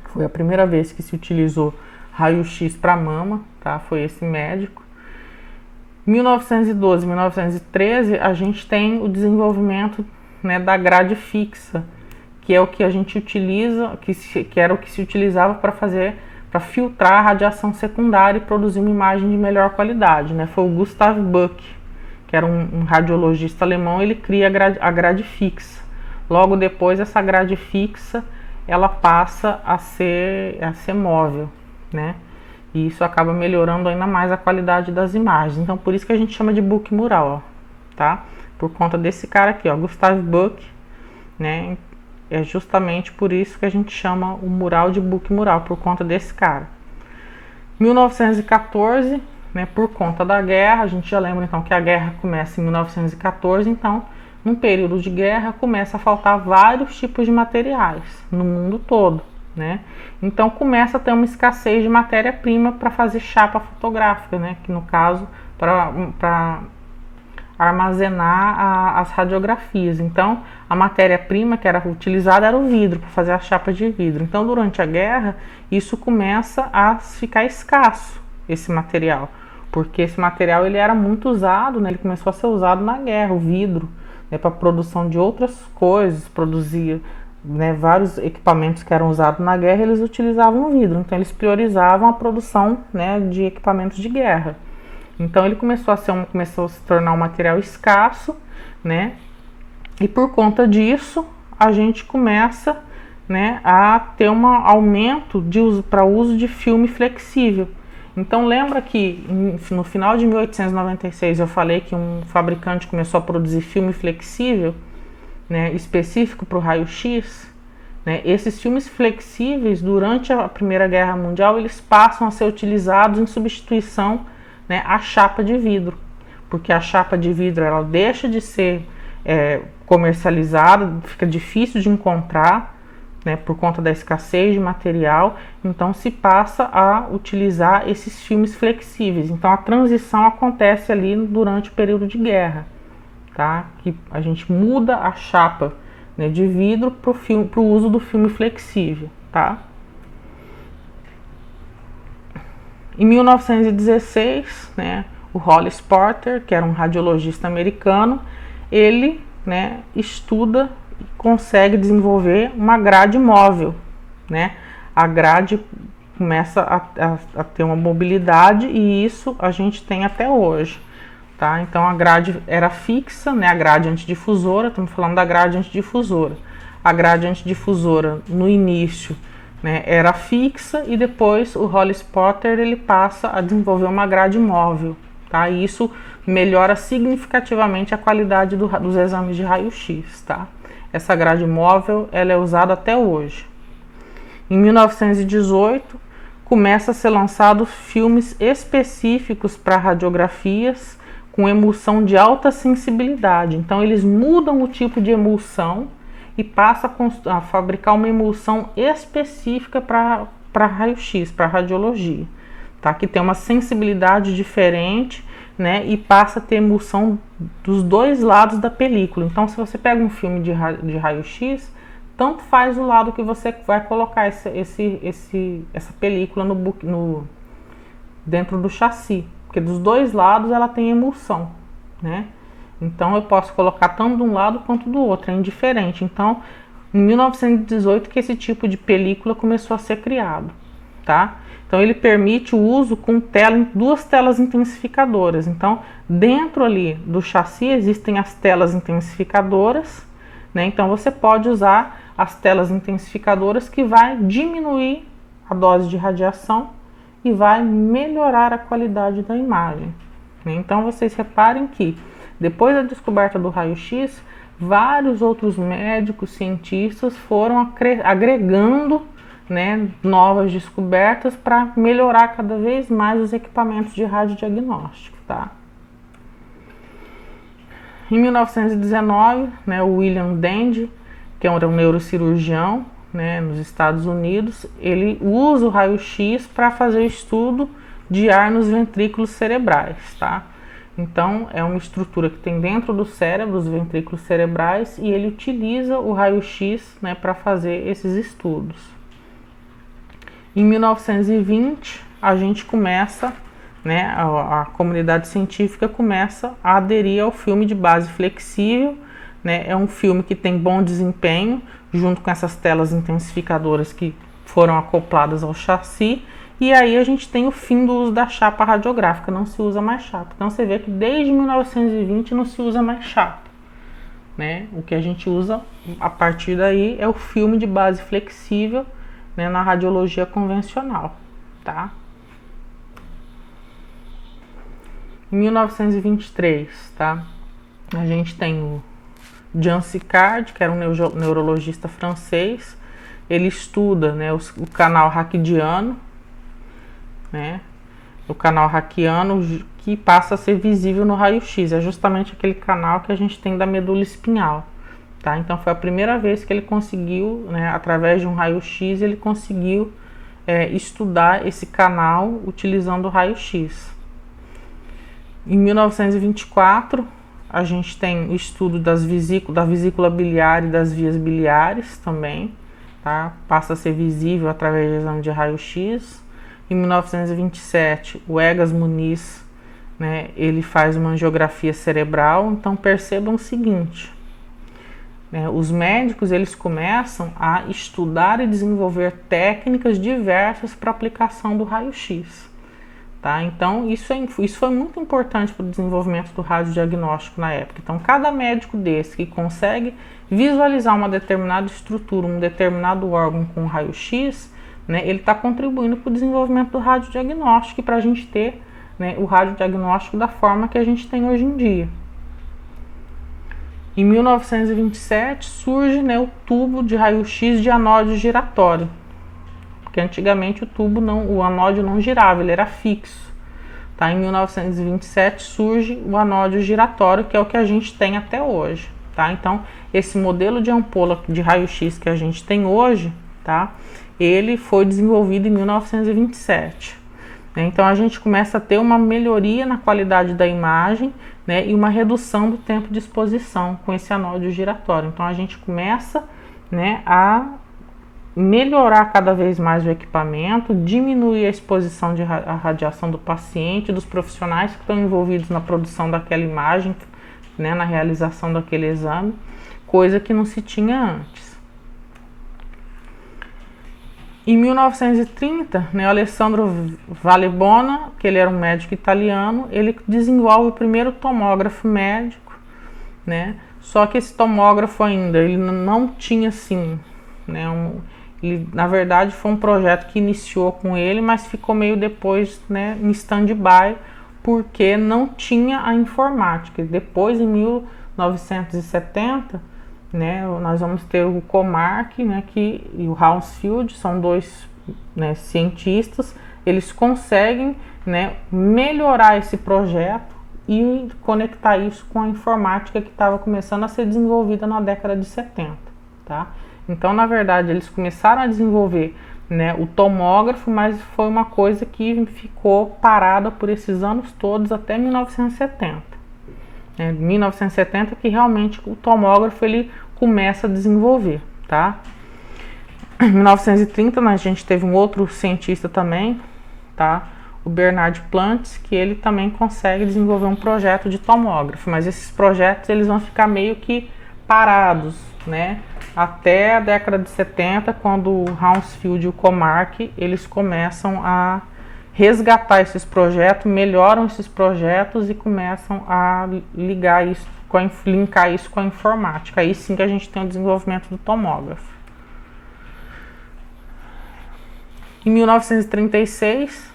Foi a primeira vez que se utilizou raio-x para mama, tá? Foi esse médico. Em 1912, 1913, a gente tem o desenvolvimento, né, da grade fixa, que é o que a gente utiliza, que era o que se utilizava para filtrar a radiação secundária e produzir uma imagem de melhor qualidade, né? Foi o Gustav Buck, que era um radiologista alemão, ele cria a grade fixa. Logo depois, essa grade fixa, ela passa a ser móvel, né? E isso acaba melhorando ainda mais a qualidade das imagens. Então, por isso que a gente chama de Buck mural, ó, tá? Por conta desse cara aqui, ó, Gustav Buck, né? É justamente por isso que a gente chama o mural de Buck mural, por conta desse cara. 1914, né, por conta da guerra, a gente já lembra então que a guerra começa em 1914, então, num período de guerra, começa a faltar vários tipos de materiais no mundo todo, né? Então começa a ter uma escassez de matéria-prima para fazer chapa fotográfica, né? Que no caso, para armazenar as radiografias. Então, a matéria-prima que era utilizada era o vidro, para fazer as chapas de vidro. Então, durante a guerra, isso começa a ficar escasso, esse material. Porque esse material ele era muito usado, né? Ele começou a ser usado na guerra, o vidro, né, para produção de outras coisas, produzia, né, vários equipamentos que eram usados na guerra, eles utilizavam vidro. Então, eles priorizavam a produção, né, de equipamentos de guerra. Então ele começou a se tornar um material escasso, né? E por conta disso a gente começa, né, a ter um aumento para uso de filme flexível. Então lembra que no final de 1896 eu falei que um fabricante começou a produzir filme flexível, né, específico para o raio-x, né? Esses filmes flexíveis durante a Primeira Guerra Mundial eles passam a ser utilizados em substituição, né, a chapa de vidro, porque a chapa de vidro ela deixa de ser comercializada, fica difícil de encontrar, né, por conta da escassez de material, então se passa a utilizar esses filmes flexíveis. Então a transição acontece ali durante o período de guerra, tá? Que a gente muda a chapa, né, de vidro para o uso do filme flexível, tá? Em 1916, né, o Hollis Porter, que era um radiologista americano, ele, né, estuda e consegue desenvolver uma grade móvel, né? A grade começa a ter uma mobilidade e isso a gente tem até hoje, tá? Então a grade era fixa, né? A grade antidifusora, estamos falando da grade antidifusora. A grade antidifusora no início, né, era fixa e depois o Hollis Porter ele passa a desenvolver uma grade móvel, tá? E isso melhora significativamente a qualidade dos exames de raio-x, tá? Essa grade móvel ela é usada até hoje. Em 1918 começa a ser lançado filmes específicos para radiografias com emulsão de alta sensibilidade. Então eles mudam o tipo de emulsão e passa a fabricar uma emulsão específica para raio-x, para radiologia, tá? Que tem uma sensibilidade diferente, né? E passa a ter emulsão dos dois lados da película. Então, se você pega um filme de raio-x, tanto faz o lado que você vai colocar essa película dentro do chassi, porque dos dois lados ela tem emulsão, né? Então eu posso colocar tanto de um lado quanto do outro, é indiferente. Então, em 1918 que esse tipo de película começou a ser criado, tá? Então ele permite o uso com duas telas intensificadoras. Então, dentro ali do chassi existem as telas intensificadoras, né? Então você pode usar as telas intensificadoras que vai diminuir a dose de radiação e vai melhorar a qualidade da imagem. Então vocês reparem que depois da descoberta do raio-x, vários outros médicos, cientistas foram agregando, né, novas descobertas para melhorar cada vez mais os equipamentos de radiodiagnóstico, tá? Em 1919, né, o William Dandy, que era um neurocirurgião, né, nos Estados Unidos, ele usa o raio-x para fazer o estudo de ar nos ventrículos cerebrais, tá? Então, é uma estrutura que tem dentro do cérebro, os ventrículos cerebrais, e ele utiliza o raio-x, né, para fazer esses estudos. Em 1920, a gente começa, né, a comunidade científica começa a aderir ao filme de base flexível, né? É um filme que tem bom desempenho, junto com essas telas intensificadoras que foram acopladas ao chassi, e aí a gente tem o fim do uso da chapa radiográfica, não se usa mais chapa. Então você vê que desde 1920 não se usa mais chapa, né? O que a gente usa a partir daí é o filme de base flexível, né, na radiologia convencional, tá? Em 1923, tá? A gente tem o Jean Sicard, que era um neurologista francês. Ele estuda, né, o canal raquidiano, né? O canal raquiano que passa a ser visível no raio-x. É justamente aquele canal que a gente tem da medula espinhal, tá? Então foi a primeira vez que ele conseguiu, né, através de um raio-x, ele conseguiu estudar esse canal utilizando o raio-x. Em 1924, a gente tem o estudo da vesícula biliar e das vias biliares também, tá? Passa a ser visível através do exame de raio-x. Em 1927, o Egas Muniz, né, ele faz uma angiografia cerebral. Então percebam o seguinte, né, os médicos eles começam a estudar e desenvolver técnicas diversas para aplicação do raio-x. Tá? Então, isso foi muito importante para o desenvolvimento do radiodiagnóstico na época. Então, cada médico desse que consegue visualizar uma determinada estrutura, um determinado órgão com raio-x, né, ele está contribuindo para o desenvolvimento do radiodiagnóstico e para a gente ter, né, o radiodiagnóstico da forma que a gente tem hoje em dia. Em 1927 surge, né, o tubo de raio-x de anódio giratório. Porque antigamente o anódio não girava, ele era fixo. Tá? Em 1927 surge o anódio giratório, que é o que a gente tem até hoje. Tá? Então, esse modelo de ampola de raio-x que a gente tem hoje, tá? Ele foi desenvolvido em 1927. Então, a gente começa a ter uma melhoria na qualidade da imagem, né, e uma redução do tempo de exposição com esse anódio giratório. Então, a gente começa, né, a melhorar cada vez mais o equipamento, diminuir a exposição à radiação do paciente, dos profissionais que estão envolvidos na produção daquela imagem, né, na realização daquele exame, coisa que não se tinha antes. Em 1930, né, Alessandro Valebona, que ele era um médico italiano, ele desenvolve o primeiro tomógrafo médico, né, só que esse tomógrafo ainda ele não tinha assim, né, na verdade foi um projeto que iniciou com ele, mas ficou meio depois, né, em stand-by, porque não tinha a informática. Depois, em 1970, né, nós vamos ter o Comarch, né, e o Hounsfield, são dois né, cientistas, eles conseguem, né, melhorar esse projeto e conectar isso com a informática que estava começando a ser desenvolvida na década de 70, tá? Então, na verdade, eles começaram a desenvolver, né, o tomógrafo, mas foi uma coisa que ficou parada por esses anos todos até 1970. 1970 que realmente o tomógrafo ele começa a desenvolver, tá? Em 1930 a gente teve um outro cientista também, tá? O Bernard Plantes, que ele também consegue desenvolver um projeto de tomógrafo, mas esses projetos eles vão ficar meio que parados, né? Até a década de 70, quando o Hounsfield e o Comarch eles começam a resgatar esses projetos, melhoram esses projetos e começam a linkar isso com a informática. Aí sim que a gente tem o desenvolvimento do tomógrafo. Em 1936,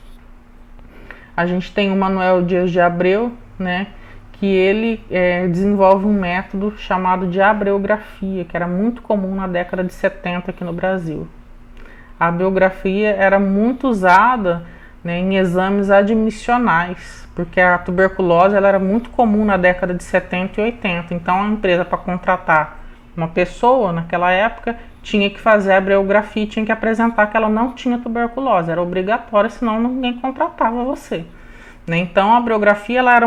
a gente tem o Manuel Dias de Abreu, né, que ele desenvolve um método chamado de abreografia, que era muito comum na década de 70 aqui no Brasil. A abreografia era muito usada, né, em exames admissionais, porque a tuberculose ela era muito comum na década de 70 e 80. Então a empresa, para contratar uma pessoa naquela época, tinha que fazer a abreografia e tinha que apresentar que ela não tinha tuberculose. Era obrigatório, senão ninguém contratava você. Né? Então a abreografia ela era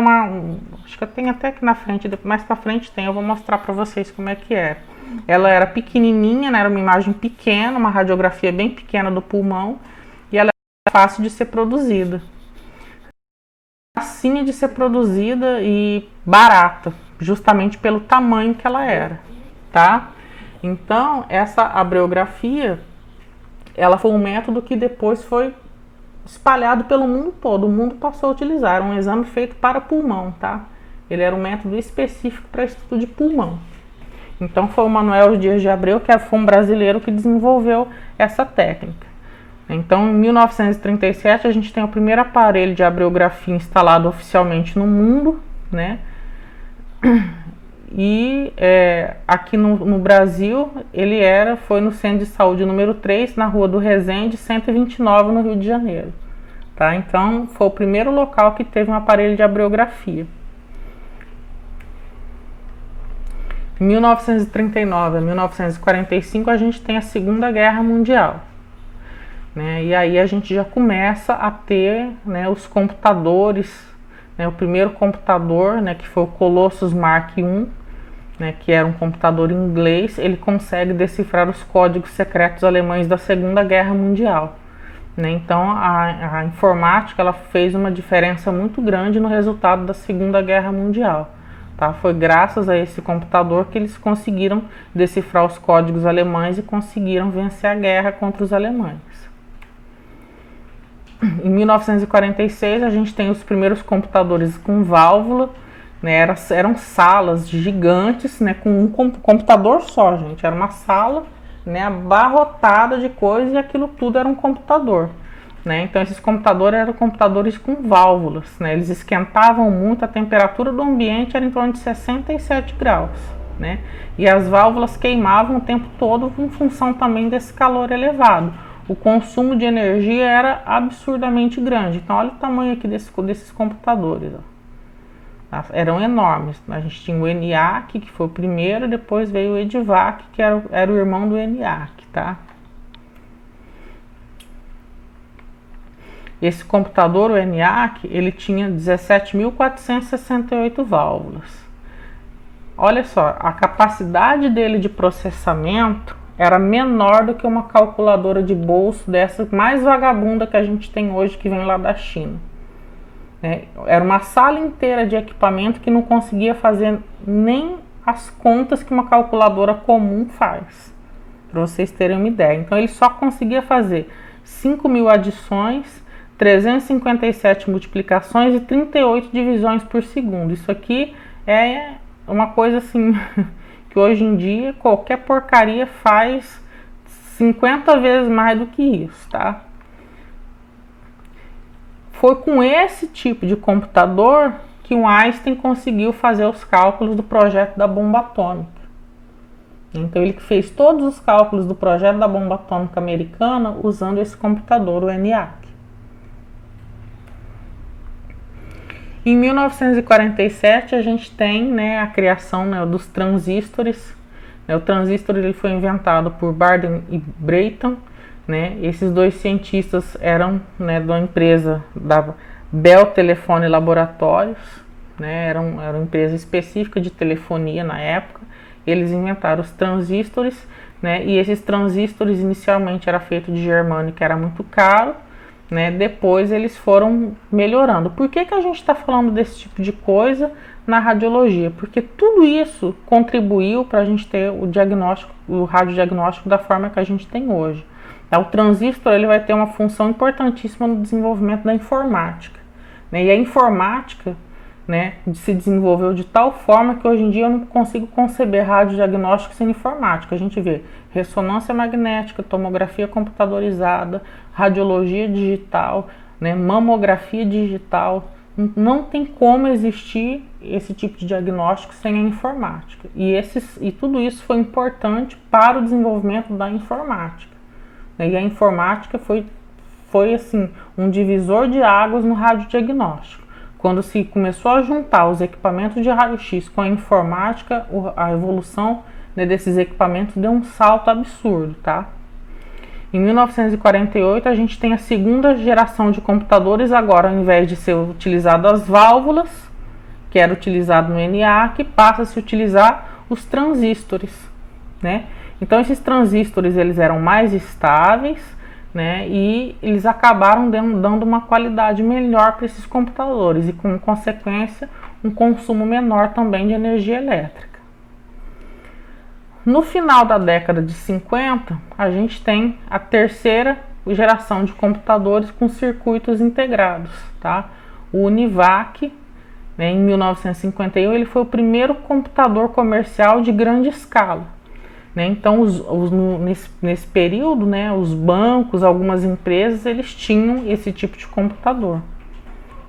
acho que eu tenho até aqui na frente, mais para frente tem, eu vou mostrar para vocês como é que era. Ela era pequenininha, né? Era uma imagem pequena, uma radiografia bem pequena do pulmão, e ela era fácil de ser produzida. Facinha de ser produzida e barata, justamente pelo tamanho que ela era, tá? Então, essa abreografia, ela foi um método que depois foi espalhado pelo mundo todo. O mundo passou a utilizar. Era um exame feito para pulmão, tá? Ele era um método específico para estudo de pulmão. Então, foi o Manuel Dias de Abreu, que foi um brasileiro que desenvolveu essa técnica. Então, em 1937, a gente tem o primeiro aparelho de abreografia instalado oficialmente no mundo, né? E aqui no Brasil, ele foi no Centro de Saúde número 3, na Rua do Resende, 129, no Rio de Janeiro. Tá? Então, foi o primeiro local que teve um aparelho de abreografia. Em 1939 a 1945, a gente tem a Segunda Guerra Mundial. Né? E aí a gente já começa a ter, né, os computadores, né? O primeiro computador, né, que foi o Colossus Mark I, né, que era um computador inglês, ele consegue decifrar os códigos secretos alemães da Segunda Guerra Mundial. Né? Então a informática ela fez uma diferença muito grande no resultado da Segunda Guerra Mundial. Tá? Foi graças a esse computador que eles conseguiram decifrar os códigos alemães e conseguiram vencer a guerra contra os alemães. Em 1946 a gente tem os primeiros computadores com válvula, né? Eram salas gigantes, né? Com um computador só, gente. Era uma sala, né, abarrotada de coisas e aquilo tudo era um computador. Né? Então esses computadores eram computadores com válvulas. Né? Eles esquentavam muito, a temperatura do ambiente era em torno de 67 graus. Né? E as válvulas queimavam o tempo todo em função também desse calor elevado. O consumo de energia era absurdamente grande. Então olha o tamanho aqui desses computadores. Ó. Eram enormes. A gente tinha o ENIAC, que foi o primeiro, depois veio o EDVAC, que era o irmão do ENIAC, tá? Esse computador, o ENIAC, ele tinha 17.468 válvulas. Olha só, a capacidade dele de processamento era menor do que uma calculadora de bolso dessa mais vagabunda que a gente tem hoje, que vem lá da China. Era uma sala inteira de equipamento que não conseguia fazer nem as contas que uma calculadora comum faz, para vocês terem uma ideia. Então ele só conseguia fazer 5.000 adições, 357 multiplicações e 38 divisões por segundo. Isso aqui é uma coisa assim que hoje em dia qualquer porcaria faz 50 vezes mais do que isso, tá? Foi com esse tipo de computador que o Einstein conseguiu fazer os cálculos do projeto da bomba atômica. Então ele fez todos os cálculos do projeto da bomba atômica americana usando esse computador, o ENIAC. Em 1947 a gente tem, né, a criação, né, dos transistores. O transistor ele foi inventado por Barden e Brayton, né? Esses dois cientistas eram, né, da empresa da Bell Telephone Laboratories, né? Era uma empresa específica de telefonia na época. Eles inventaram os transistores, né? E esses transistores inicialmente era feito de germânio, que era muito caro, né? Depois eles foram melhorando. Por que a gente está falando desse tipo de coisa na radiologia? Porque tudo isso contribuiu para a gente ter o diagnóstico, o radiodiagnóstico da forma que a gente tem hoje. O transistor ele vai ter uma função importantíssima no desenvolvimento da informática, né? E a informática, né, se desenvolveu de tal forma que hoje em dia eu não consigo conceber radiodiagnóstico sem informática. A gente vê ressonância magnética, tomografia computadorizada, radiologia digital, né, mamografia digital. Não tem como existir esse tipo de diagnóstico sem a informática. E tudo isso foi importante para o desenvolvimento da informática. E a informática foi assim, um divisor de águas no radiodiagnóstico. Quando se começou a juntar os equipamentos de raio-x com a informática, a evolução, né, desses equipamentos deu um salto absurdo, tá? Em 1948 a gente tem a segunda geração de computadores, agora ao invés de ser utilizado as válvulas, que era utilizado no ENIAC, passa a se utilizar os transistores, né? Então esses transistores eles eram mais estáveis, né, e eles acabaram dando uma qualidade melhor para esses computadores e, com consequência, um consumo menor também de energia elétrica. No final da década de 50, a gente tem a terceira geração de computadores com circuitos integrados, tá? O UNIVAC, né, em 1951, ele foi o primeiro computador comercial de grande escala. Então, nesse período, né, os bancos, algumas empresas, eles tinham esse tipo de computador.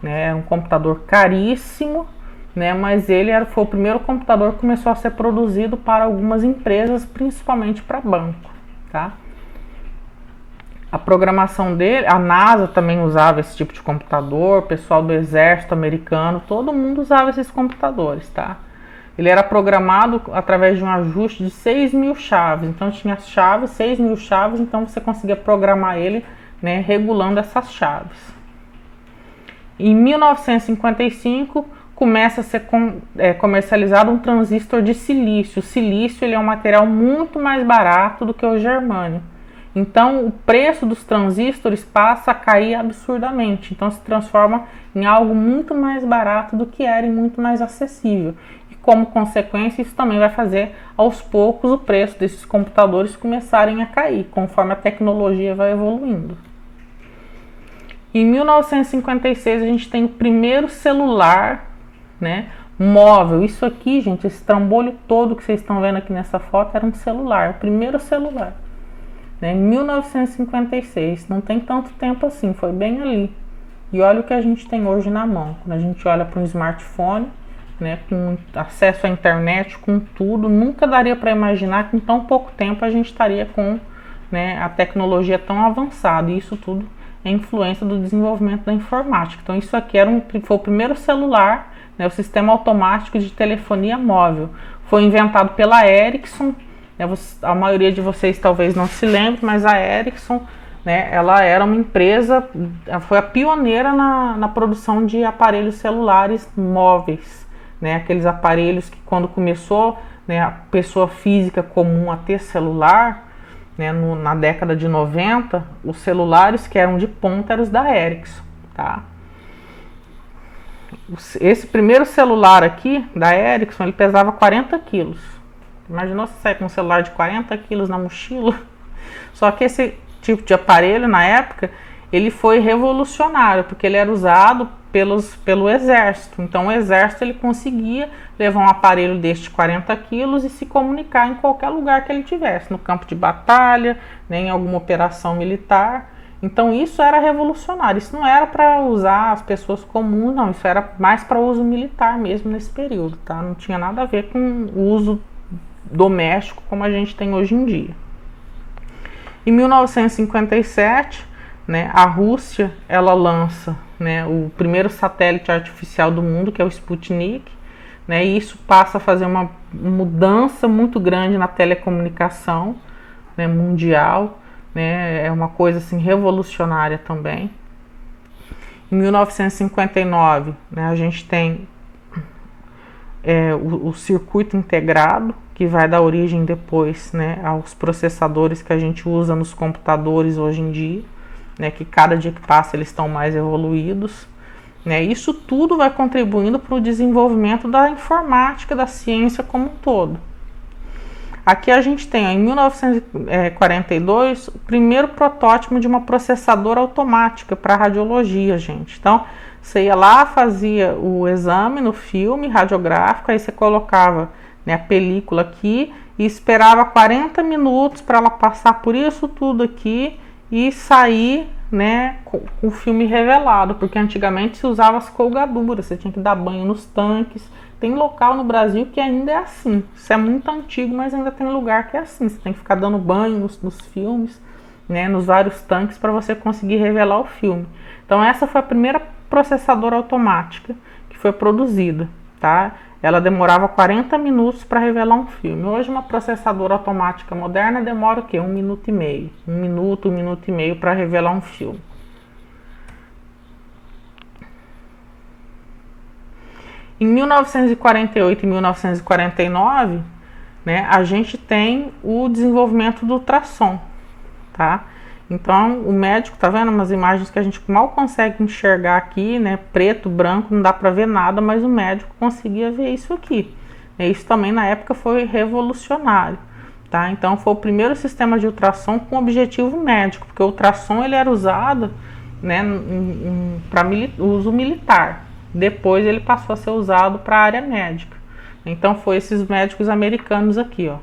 Né? Era um computador caríssimo, né, mas foi o primeiro computador que começou a ser produzido para algumas empresas, principalmente para banco. Tá? A programação dele, a NASA também usava esse tipo de computador, o pessoal do exército americano, todo mundo usava esses computadores, tá? Ele era programado através de um ajuste de 6.000 chaves. Então tinha as chaves, 6.000 chaves, então você conseguia programar ele, né, regulando essas chaves. Em 1955 começa a ser comercializado um transistor de silício. O silício ele é um material muito mais barato do que o germânio. Então o preço dos transistores passa a cair absurdamente. Então se transforma em algo muito mais barato do que era e muito mais acessível. Como consequência, isso também vai fazer aos poucos o preço desses computadores começarem a cair, conforme a tecnologia vai evoluindo. Em 1956 a gente tem o primeiro celular, né, móvel. Isso aqui, gente, esse trambolho todo que vocês estão vendo aqui nessa foto era um celular, o primeiro celular. Né, em 1956, não tem tanto tempo assim, foi bem ali. E olha o que a gente tem hoje na mão. Quando a gente olha para um smartphone, né, com acesso à internet, com tudo, nunca daria para imaginar que em tão pouco tempo a gente estaria com, né, a tecnologia tão avançada. E isso tudo é influência do desenvolvimento da informática. Então isso aqui foi o primeiro celular, né, o sistema automático de telefonia móvel. Foi inventado pela Ericsson. Né, a maioria de vocês talvez não se lembre, mas a Ericsson, né, ela era uma empresa, foi a pioneira na produção de aparelhos celulares móveis. Né, aqueles aparelhos que quando começou, né, a pessoa física comum a ter celular, né, na década de 90, os celulares que eram de ponta eram os da Ericsson. Tá? Esse primeiro celular aqui, da Ericsson, ele pesava 40 quilos. Imaginou você sair com um celular de 40 quilos na mochila? Só que esse tipo de aparelho, na época, ele foi revolucionário, porque ele era usado pelo exército. Então o exército ele conseguia levar um aparelho deste 40 quilos e se comunicar em qualquer lugar que ele tivesse, no campo de batalha, né, em alguma operação militar. Então isso era revolucionário, isso não era para usar as pessoas comuns, não, isso era mais para uso militar mesmo nesse período, tá? Não tinha nada a ver com o uso doméstico como a gente tem hoje em dia. Em 1957, né, a Rússia ela lança, né, o primeiro satélite artificial do mundo, que é o Sputnik, né, e isso passa a fazer uma mudança muito grande na telecomunicação, né, mundial, né, é uma coisa assim revolucionária também. Em 1959, né, a gente tem o circuito integrado, que vai dar origem depois, né, aos processadores que a gente usa nos computadores hoje em dia, né, que cada dia que passa eles estão mais evoluídos, né. Isso tudo vai contribuindo para o desenvolvimento da informática, da ciência como um todo. Aqui a gente tem, em 1942, o primeiro protótipo de uma processadora automática para radiologia, gente. Então, você ia lá, fazia o exame no filme radiográfico, aí você colocava, né, a película aqui e esperava 40 minutos para ela passar por isso tudo aqui e sair, né, com o filme revelado, porque antigamente se usava as colgaduras, você tinha que dar banho nos tanques. Tem local no Brasil que ainda é assim. Isso é muito antigo, mas ainda tem lugar que é assim. Você tem que ficar dando banho nos filmes, né, nos vários tanques, para você conseguir revelar o filme. Então essa foi a primeira processadora automática que foi produzida, tá? Ela demorava 40 minutos para revelar um filme. Hoje uma processadora automática moderna demora o quê? 1 minuto e meio. 1 minuto e meio para revelar um filme. Em 1948 e 1949, né, a gente tem o desenvolvimento do ultrassom, tá? Então, o médico, tá vendo umas imagens que a gente mal consegue enxergar aqui, né? Preto, branco, não dá para ver nada, mas o médico conseguia ver isso aqui. Isso também na época foi revolucionário, tá? Então, foi o primeiro sistema de ultrassom com objetivo médico, porque o ultrassom ele era usado, né, para uso militar. Depois ele passou a ser usado para a área médica. Então foi esses médicos americanos aqui, ó,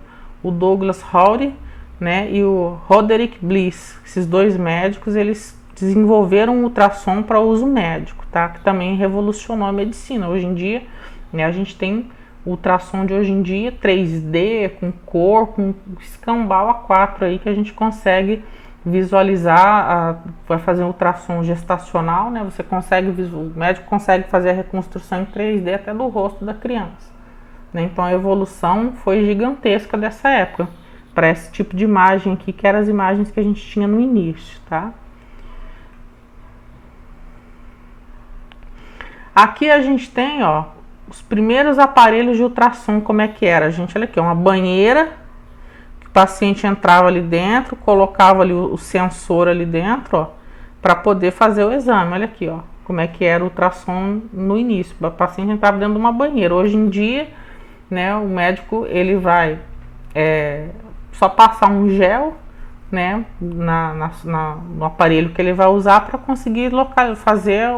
o Douglas Howry, né, e o Roderick Bliss. Esses dois médicos, eles desenvolveram um ultrassom para uso médico, tá? Que também revolucionou a medicina. Hoje em dia, né, a gente tem ultrassom de hoje em dia 3D, com cor, com escambau A4 aí que a gente consegue visualizar, vai fazer um ultrassom gestacional, né? Você consegue, o médico consegue fazer a reconstrução em 3D até do rosto da criança, né? Então a evolução foi gigantesca dessa época para esse tipo de imagem aqui, que eram as imagens que a gente tinha no início, tá? Aqui a gente tem, ó, os primeiros aparelhos de ultrassom, como é que era, gente? Olha aqui, uma banheira. O paciente entrava ali dentro, colocava ali o sensor ali dentro, ó, para poder fazer o exame. Olha aqui, ó, como é que era o ultrassom no início. O paciente entrava dentro de uma banheira. Hoje em dia, né, o médico ele vai só passar um gel, né, no aparelho que ele vai usar para conseguir fazer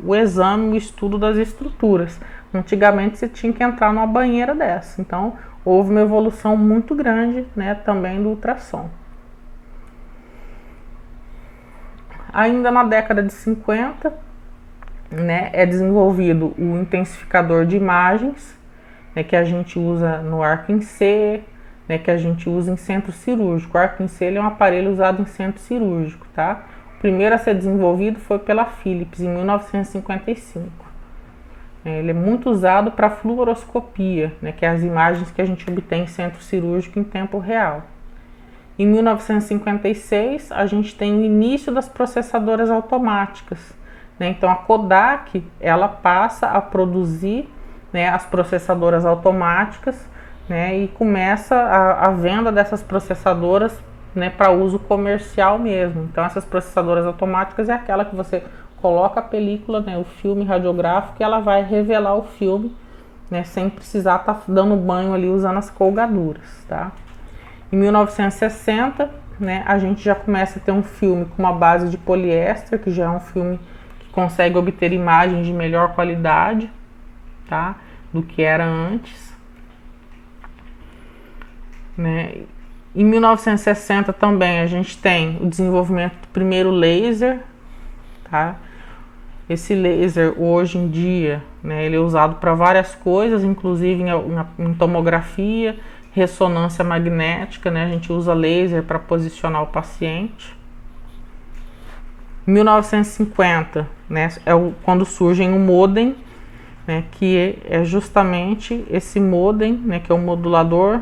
o exame, o estudo das estruturas. Antigamente você tinha que entrar numa banheira dessa. Então houve uma evolução muito grande, né, também do ultrassom. Ainda na década de 50, né, é desenvolvido o intensificador de imagens, né, que a gente usa no arco em C, né, que a gente usa em centro cirúrgico. O arco em C é um aparelho usado em centro cirúrgico, tá? O primeiro a ser desenvolvido foi pela Philips em 1955. Ele é muito usado para fluoroscopia, né, que é as imagens que a gente obtém em centro cirúrgico em tempo real. Em 1956, a gente tem o início das processadoras automáticas, né? Então a Kodak ela passa a produzir, né, as processadoras automáticas, né, e começa a venda dessas processadoras, né, para uso comercial mesmo. Então essas processadoras automáticas é aquela que você coloca a película, né, o filme radiográfico, e ela vai revelar o filme, né, sem precisar estar dando banho ali usando as colgaduras, tá? Em 1960, né, a gente já começa a ter um filme com uma base de poliéster, que já é um filme que consegue obter imagens de melhor qualidade, tá, do que era antes, né? Em 1960 também a gente tem o desenvolvimento do primeiro laser, tá? Esse laser hoje em dia, né, ele é usado para várias coisas, inclusive em tomografia, ressonância magnética, né? A gente usa laser para posicionar o paciente. 1950, né, quando surge o modem, né, que é justamente esse modem, né, que é um modulador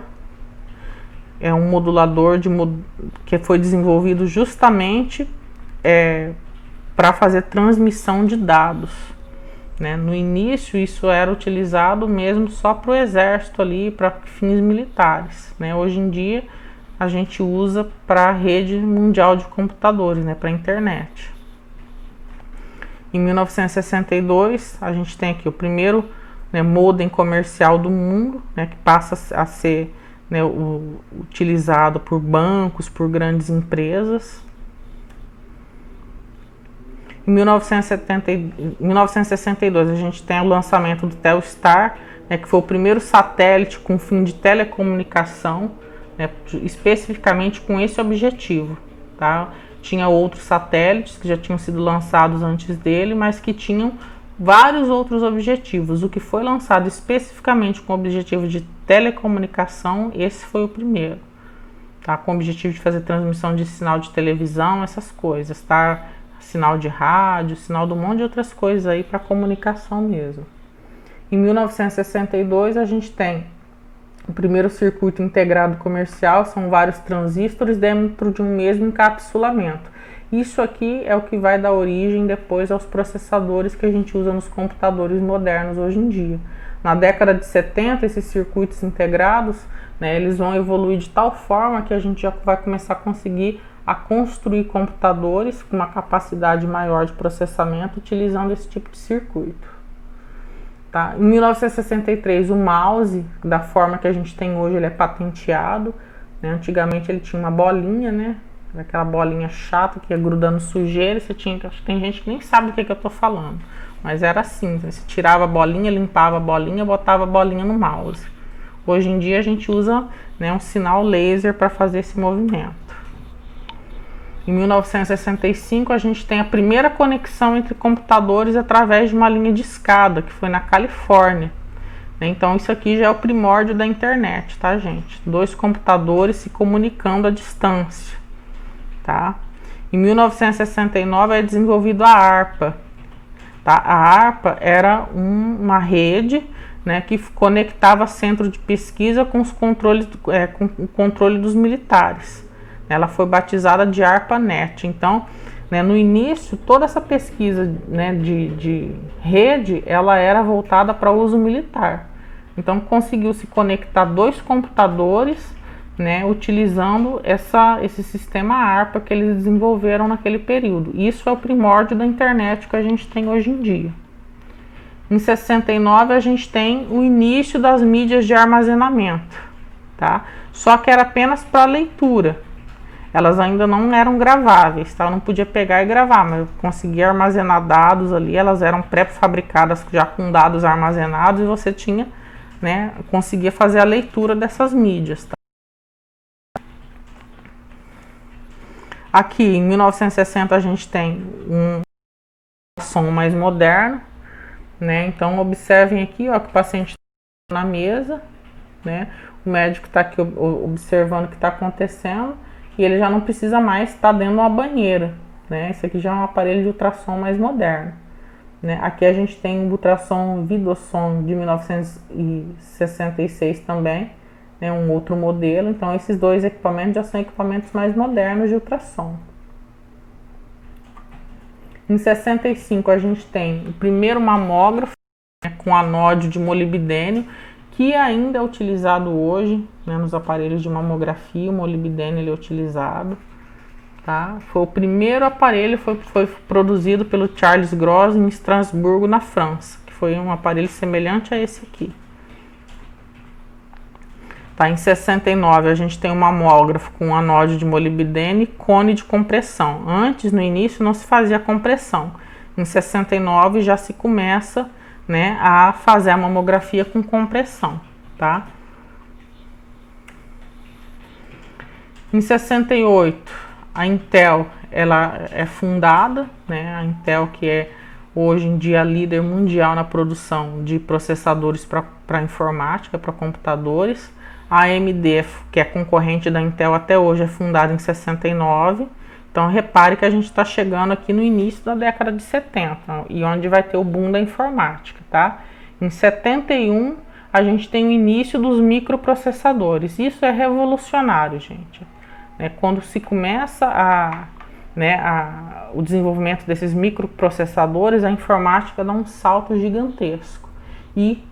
que foi desenvolvido justamente para fazer transmissão de dados. Né? No início isso era utilizado mesmo só para o exército ali, para fins militares. Né? Hoje em dia a gente usa para a rede mundial de computadores, né, para a internet. Em 1962 a gente tem aqui o primeiro, né, modem comercial do mundo, né, que passa a ser, né, utilizado por bancos, por grandes empresas. Em 1962 a gente tem o lançamento do Telstar, né, que foi o primeiro satélite com fim de telecomunicação, né, especificamente com esse objetivo. Tá? Tinha outros satélites que já tinham sido lançados antes dele, mas que tinham vários outros objetivos. O que foi lançado especificamente com o objetivo de telecomunicação, esse foi o primeiro. Tá? Com o objetivo de fazer transmissão de sinal de televisão, essas coisas, tá? Sinal de rádio, sinal de um monte de outras coisas aí para comunicação mesmo. Em 1962 a gente tem o primeiro circuito integrado comercial, são vários transistores dentro de um mesmo encapsulamento. Isso aqui é o que vai dar origem depois aos processadores que a gente usa nos computadores modernos hoje em dia. Na década de 70, esses circuitos integrados, né, eles vão evoluir de tal forma que a gente já vai começar a conseguir a construir computadores com uma capacidade maior de processamento utilizando esse tipo de circuito. Tá? Em 1963, o mouse, da forma que a gente tem hoje, ele é patenteado. Né? Antigamente ele tinha uma bolinha, né? Aquela bolinha chata que ia grudando sujeira. Acho que tem gente que nem sabe do que eu estou falando. Mas era assim, você tirava a bolinha, limpava a bolinha, botava a bolinha no mouse. Hoje em dia a gente usa, né, um sinal laser para fazer esse movimento. Em 1965, a gente tem a primeira conexão entre computadores através de uma linha de escada, que foi na Califórnia. Então, isso aqui já é o primórdio da internet, tá, gente? 2 computadores se comunicando à distância, tá? Em 1969, é desenvolvido a ARPA. Tá? A ARPA era uma rede, né, que conectava centro de pesquisa com os controles, com o controle dos militares. Ela foi batizada de ARPANET. Então, né, no início, toda essa pesquisa, né, de rede, ela era voltada para uso militar. Então, conseguiu se conectar 2 computadores, né, utilizando esse sistema ARPA que eles desenvolveram naquele período. Isso é o primórdio da internet que a gente tem hoje em dia. Em 69, a gente tem o início das mídias de armazenamento. Tá? Só que era apenas para leitura. Elas ainda não eram graváveis, tá? Eu não podia pegar e gravar, mas eu conseguia armazenar dados ali. Elas eram pré-fabricadas já com dados armazenados e você tinha, né, conseguia fazer a leitura dessas mídias. Tá? Aqui em 1960 a gente tem um som mais moderno, né? Então observem aqui, ó, que o paciente está na mesa, né? O médico está aqui observando o que está acontecendo. E ele já não precisa mais estar dentro de uma banheira, né? Esse aqui já é um aparelho de ultrassom mais moderno. Né? Aqui a gente tem um ultrassom Vidossom de 1966 também, né? Um outro modelo. Então esses 2 equipamentos já são equipamentos mais modernos de ultrassom. Em 65 a gente tem o primeiro mamógrafo, né, com anódio de molibdênio, que ainda é utilizado hoje, né, nos aparelhos de mamografia. O molibdênio ele é utilizado. Tá? Foi o primeiro aparelho, foi produzido pelo Charles Gros em Estrasburgo, na França, que foi um aparelho semelhante a esse aqui. Tá? Em 69 a gente tem um mamógrafo com anódio de molibdênio e cone de compressão. Antes, no início, não se fazia compressão. Em 69 já se começa, né, a fazer a mamografia com compressão, tá? Em 68, a Intel ela é fundada, né? A Intel que é hoje em dia líder mundial na produção de processadores para informática, para computadores. A AMD, que é concorrente da Intel até hoje, é fundada em 69. Então repare que a gente está chegando aqui no início da década de 70 e onde vai ter o boom da informática, tá? Em 71 a gente tem o início dos microprocessadores. Isso é revolucionário, gente. Quando se começa o desenvolvimento desses microprocessadores, a informática dá um salto gigantesco. E,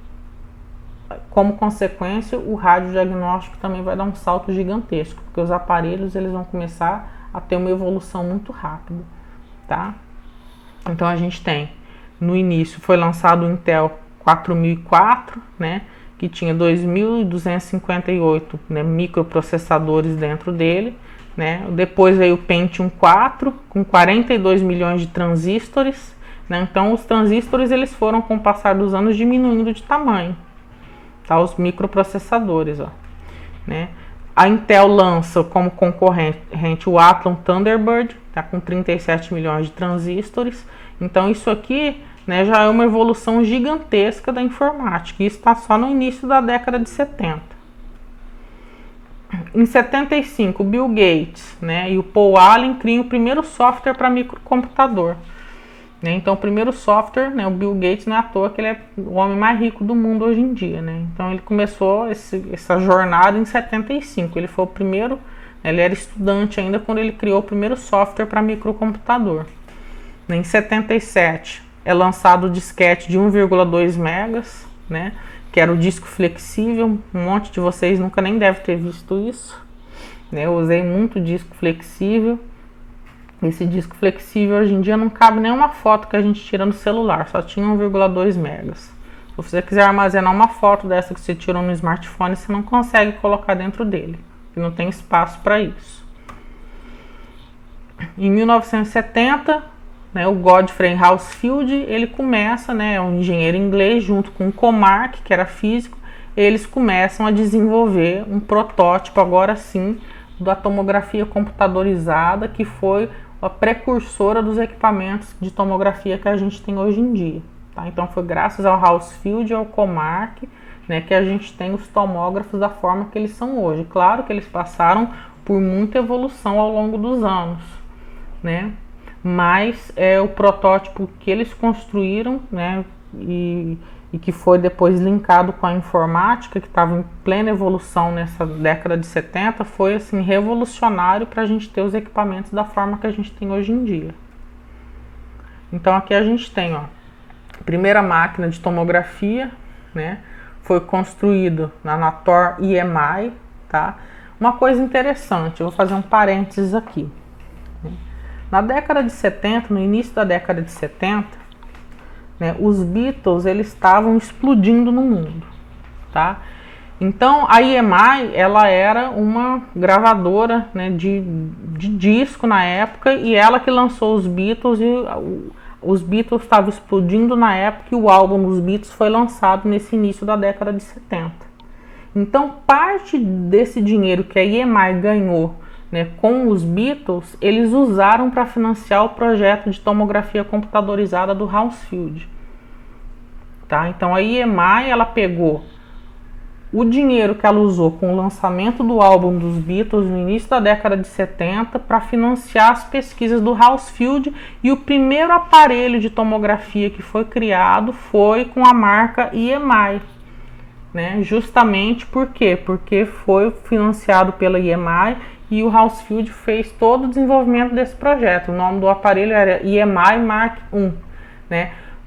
como consequência, o radiodiagnóstico também vai dar um salto gigantesco, porque os aparelhos eles vão começar a ter uma evolução muito rápida, tá? Então a gente tem, no início foi lançado o Intel 4004, que tinha 2.258 microprocessadores dentro dele, Depois veio o Pentium 4 com 42 milhões de transistores, Então os transistores eles foram com o passar dos anos diminuindo de tamanho, tá? Os microprocessadores, A Intel lança como concorrente o Athlon Thunderbird, tá com 37 milhões de transistores. Então isso aqui, já é uma evolução gigantesca da informática. E isso está só no início da década de 70. Em 75, o Bill Gates, e o Paul Allen criam o primeiro software para microcomputador. Então o primeiro software, o Bill Gates, não é à toa que ele é o homem mais rico do mundo hoje em dia, Então ele começou essa jornada em 75, ele foi o primeiro, ele era estudante ainda quando ele criou o primeiro software para microcomputador. Em 77 é lançado o disquete de 1,2 megas, que era o disco flexível, um monte de vocês nunca nem deve ter visto isso, Eu usei muito disco flexível. Esse disco flexível hoje em dia não cabe nenhuma foto que a gente tira no celular, só tinha 1,2 megas. Se você quiser armazenar uma foto dessa que você tirou no smartphone, você não consegue colocar dentro dele, porque não tem espaço para isso. Em 1970, o Godfrey Hounsfield, ele começa, um engenheiro inglês, junto com o Comarch, que era físico, eles começam a desenvolver um protótipo, agora sim, da tomografia computadorizada, que foi a precursora dos equipamentos de tomografia que a gente tem hoje em dia, tá? Então foi graças ao Hounsfield e ao Comarch, que a gente tem os tomógrafos da forma que eles são hoje. Claro que eles passaram por muita evolução ao longo dos anos, mas é o protótipo que eles construíram, e que foi depois linkado com a informática, que estava em plena evolução nessa década de 70, foi assim revolucionário para a gente ter os equipamentos da forma que a gente tem hoje em dia. Então aqui a gente tem, a primeira máquina de tomografia, foi construída na Nator EMI, tá? Uma coisa interessante, eu vou fazer um parênteses aqui. Na década de 70, no início da década de 70, os Beatles eles estavam explodindo no mundo, tá? Então a EMI ela era uma gravadora, de disco na época, e ela que lançou os Beatles, e os Beatles estavam explodindo na época, e o álbum dos Beatles foi lançado nesse início da década de 70. Então parte desse dinheiro que a EMI ganhou, com os Beatles, eles usaram para financiar o projeto de tomografia computadorizada do Hounsfield, tá? Então a EMI ela pegou o dinheiro que ela usou com o lançamento do álbum dos Beatles no início da década de 70 para financiar as pesquisas do Hounsfield, e o primeiro aparelho de tomografia que foi criado foi com a marca EMI, justamente por quê? Porque foi financiado pela EMI e o Hounsfield fez todo o desenvolvimento desse projeto. O nome do aparelho era EMI Mark I,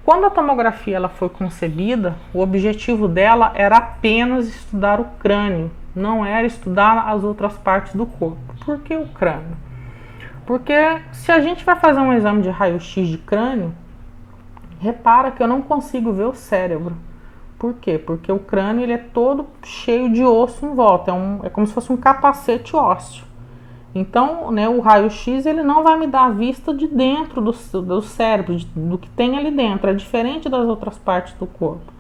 Quando a tomografia ela foi concebida, o objetivo dela era apenas estudar o crânio, não era estudar as outras partes do corpo. Por que o crânio? Porque se a gente vai fazer um exame de raio-x de crânio, repara que eu não consigo ver o cérebro. Por quê? Porque o crânio ele é todo cheio de osso em volta, é como se fosse um capacete ósseo. Então, o raio-x ele não vai me dar a vista de dentro do cérebro, do que tem ali dentro. É diferente das outras partes do corpo.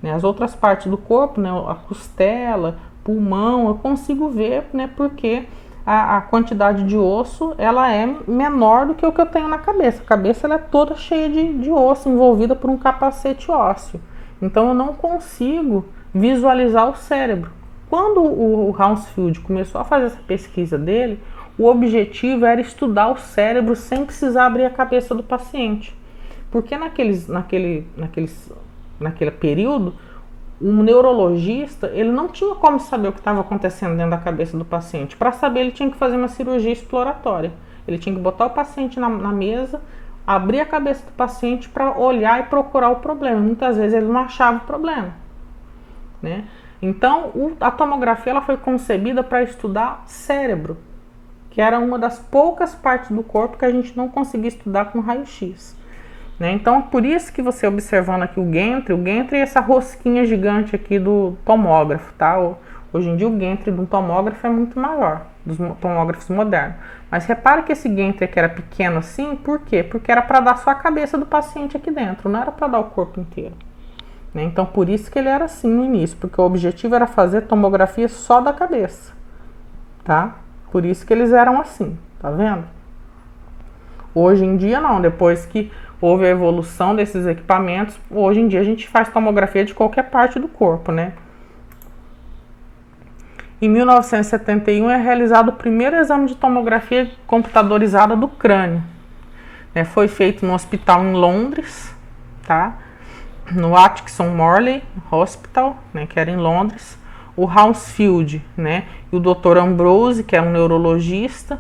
As outras partes do corpo, a costela, pulmão, eu consigo ver, porque a quantidade de osso ela é menor do que o que eu tenho na cabeça. A cabeça ela é toda cheia de osso, envolvida por um capacete ósseo. Então eu não consigo visualizar o cérebro. Quando o Hounsfield começou a fazer essa pesquisa dele, o objetivo era estudar o cérebro sem precisar abrir a cabeça do paciente. Porque naquele período, o neurologista ele não tinha como saber o que estava acontecendo dentro da cabeça do paciente. Para saber, ele tinha que fazer uma cirurgia exploratória. Ele tinha que botar o paciente na mesa, abrir a cabeça do paciente para olhar e procurar o problema. Muitas vezes ele não achava o problema, né? Então, a tomografia ela foi concebida para estudar cérebro, que era uma das poucas partes do corpo que a gente não conseguia estudar com raio-x. Né? Então, por isso que você observando aqui o gantry é essa rosquinha gigante aqui do tomógrafo, tá? Hoje em dia o gantry de um tomógrafo é muito maior, dos tomógrafos modernos. Mas repara que esse gantry aqui era pequeno assim, por quê? Porque era para dar só a cabeça do paciente aqui dentro, não era para dar o corpo inteiro. Né? Então, por isso que ele era assim no início, porque o objetivo era fazer tomografia só da cabeça, tá? Por isso que eles eram assim, tá vendo? Hoje em dia não, depois que houve a evolução desses equipamentos, hoje em dia a gente faz tomografia de qualquer parte do corpo, né? Em 1971 é realizado o primeiro exame de tomografia computadorizada do crânio. Foi feito no hospital em Londres, tá? No Atkinson Morley Hospital, né, que era em Londres. O Hounsfield, né, e o Dr. Ambrose, que é um neurologista.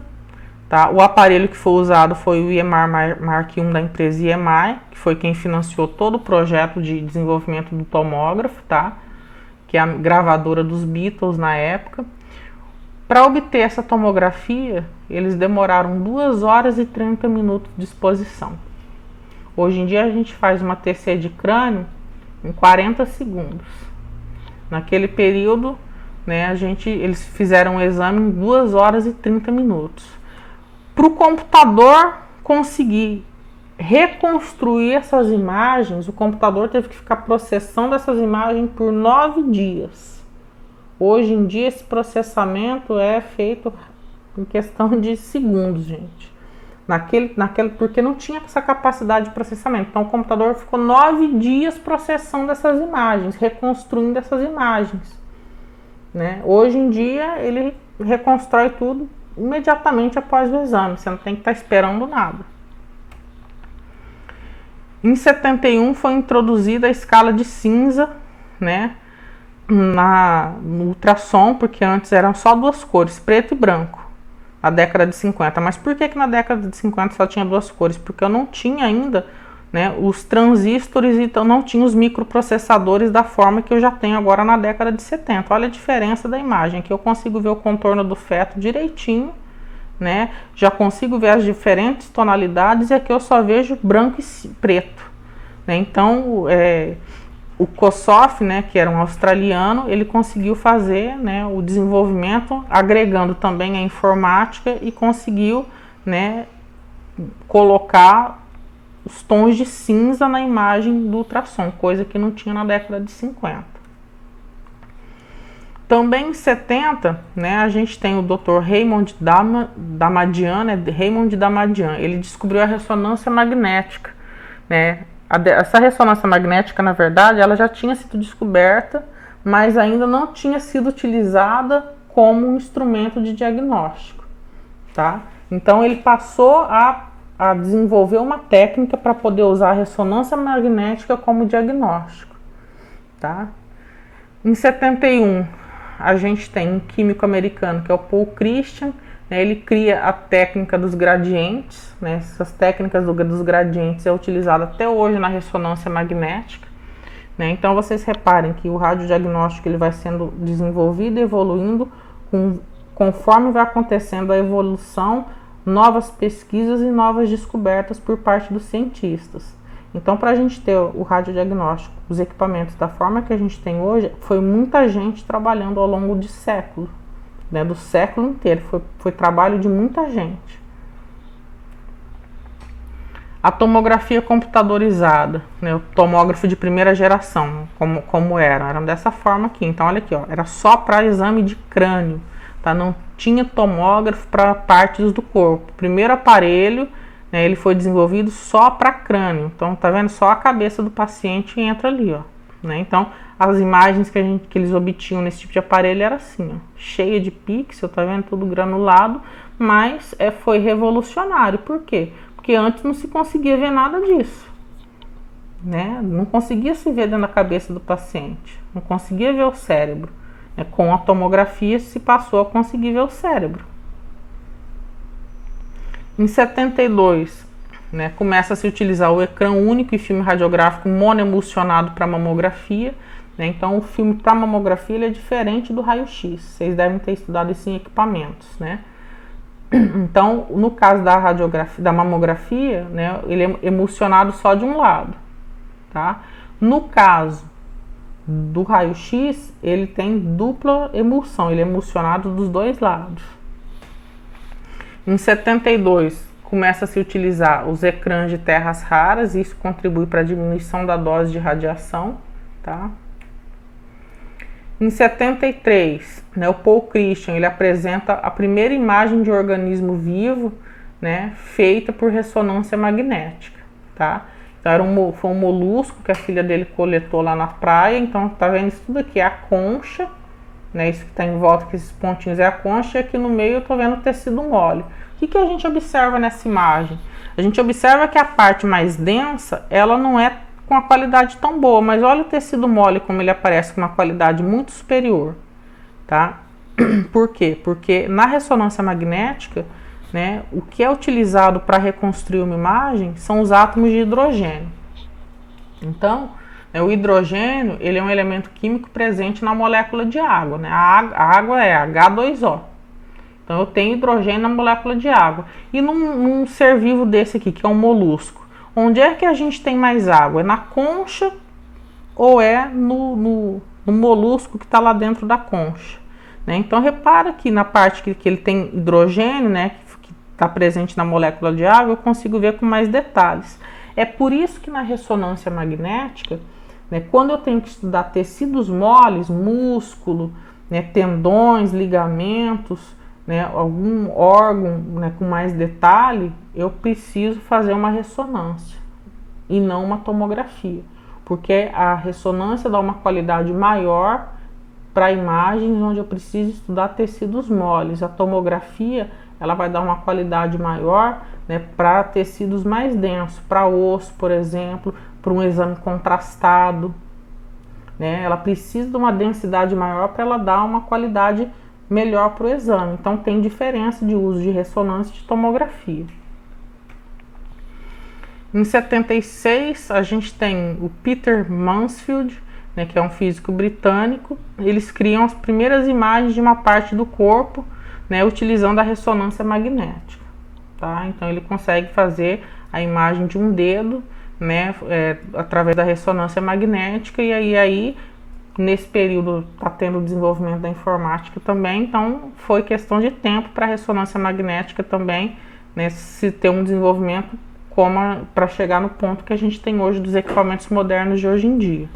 Tá? O aparelho que foi usado foi o EMR Mark I da empresa EMI, que foi quem financiou todo o projeto de desenvolvimento do tomógrafo, tá? Que é a gravadora dos Beatles na época. Para obter essa tomografia, eles demoraram 2 horas e 30 minutos de exposição. Hoje em dia a gente faz uma TC de crânio em 40 segundos. Naquele período, né, eles fizeram o exame em 2 horas e 30 minutos. Para o computador conseguir reconstruir essas imagens, o computador teve que ficar processando essas imagens por 9 dias. Hoje em dia esse processamento é feito em questão de segundos, gente. Porque não tinha essa capacidade de processamento. Então o computador ficou 9 dias processando essas imagens, reconstruindo essas imagens. Né? Hoje em dia ele reconstrói tudo imediatamente após o exame, você não tem que estar esperando nada. Em 71 foi introduzida a escala de cinza, né, no ultrassom, porque antes eram só 2 cores, preto e branco, na década de 50. Mas por que na década de 50 só tinha 2 cores? Porque eu não tinha ainda, né, os transistores, então não tinha os microprocessadores da forma que eu já tenho agora na década de 70. Olha a diferença da imagem, que eu consigo ver o contorno do feto direitinho, né? Já consigo ver as diferentes tonalidades e aqui eu só vejo branco e preto, né? Então, o Kossoff, né, que era um australiano, ele conseguiu fazer, né, o desenvolvimento agregando também a informática e conseguiu, né, colocar os tons de cinza na imagem do ultrassom, coisa que não tinha na década de 50. Também em 70, né, a gente tem o Dr. Raymond Damadian, né, Raymond Damadian. Ele descobriu a ressonância magnética, né? Essa ressonância magnética, na verdade, ela já tinha sido descoberta, mas ainda não tinha sido utilizada como um instrumento de diagnóstico, tá? Então ele passou a desenvolver uma técnica para poder usar a ressonância magnética como diagnóstico, tá? Em 71, a gente tem um químico americano que é o Paul Christian, né? Ele cria a técnica dos gradientes, né? Essas técnicas dos gradientes é utilizada até hoje na ressonância magnética, né? Então vocês reparem que o radiodiagnóstico ele vai sendo desenvolvido e evoluindo conforme vai acontecendo a evolução, novas pesquisas e novas descobertas por parte dos cientistas. Então, para a gente ter o radiodiagnóstico, os equipamentos da forma que a gente tem hoje, foi muita gente trabalhando ao longo de século, né, do século inteiro, foi trabalho de muita gente. A tomografia computadorizada, né, o tomógrafo de primeira geração, como era dessa forma aqui. Então, olha aqui, ó, era só para exame de crânio, tá? Não tinha tomógrafo para partes do corpo. O primeiro aparelho, né, ele foi desenvolvido só para crânio. Então, tá vendo? Só a cabeça do paciente entra ali, ó, né? Então, as imagens que eles obtinham nesse tipo de aparelho era assim, ó, cheia de pixel, tá vendo? Tudo granulado, mas foi revolucionário. Por quê? Porque antes não se conseguia ver nada disso, né? Não conseguia se ver dentro da cabeça do paciente, não conseguia ver o cérebro. Com a tomografia se passou a conseguir ver o cérebro. Em 72, né, começa a se utilizar o ecrã único e filme radiográfico monoemulsionado para mamografia. Né? Então, o filme para mamografia ele é diferente do raio-x. Vocês devem ter estudado isso em equipamentos, né? Então, no caso da radiografia, da mamografia, né, ele é emulsionado só de um lado, tá? No caso do raio-x, ele tem dupla emulsão, ele é emulsionado dos dois lados. Em 72, começa a se utilizar os ecrãs de terras raras, e isso contribui para a diminuição da dose de radiação, tá? Em 73, né, o Paul Christian ele apresenta a primeira imagem de organismo vivo, né, feita por ressonância magnética, tá? Então foi um molusco que a filha dele coletou lá na praia. Então tá vendo isso tudo aqui é a concha, né? Isso que está em volta, que esses pontinhos é a concha, e aqui no meio eu tô vendo o tecido mole. O que a gente observa nessa imagem? A gente observa que a parte mais densa ela não é com a qualidade tão boa, mas olha o tecido mole como ele aparece com uma qualidade muito superior, tá? Por quê? Porque na ressonância magnética, né, o que é utilizado para reconstruir uma imagem são os átomos de hidrogênio. Então, o hidrogênio ele é um elemento químico presente na molécula de água, né? A água é H2O. Então, eu tenho hidrogênio na molécula de água. E num ser vivo desse aqui, que é um molusco, onde é que a gente tem mais água? É na concha ou é no molusco que está lá dentro da concha? Né? Então, repara que na parte que ele tem hidrogênio, né, que está presente na molécula de água, eu consigo ver com mais detalhes. É por isso que na ressonância magnética, né, quando eu tenho que estudar tecidos moles, músculo, né, tendões, ligamentos, né, algum órgão, né, com mais detalhe, eu preciso fazer uma ressonância e não uma tomografia, porque a ressonância dá uma qualidade maior para imagens onde eu preciso estudar tecidos moles. A tomografia ela vai dar uma qualidade maior, né, para tecidos mais densos, para osso, por exemplo, para um exame contrastado, né? Ela precisa de uma densidade maior para ela dar uma qualidade melhor para o exame. Então tem diferença de uso de ressonância e de tomografia. Em 76 a gente tem o Peter Mansfield, né, que é um físico britânico. Eles criam as primeiras imagens de uma parte do corpo, né, utilizando a ressonância magnética, tá? Então ele consegue fazer a imagem de um dedo, né, através da ressonância magnética, e aí nesse período está tendo o desenvolvimento da informática também, então foi questão de tempo para a ressonância magnética também, né, se ter um desenvolvimento para chegar no ponto que a gente tem hoje dos equipamentos modernos de hoje em dia.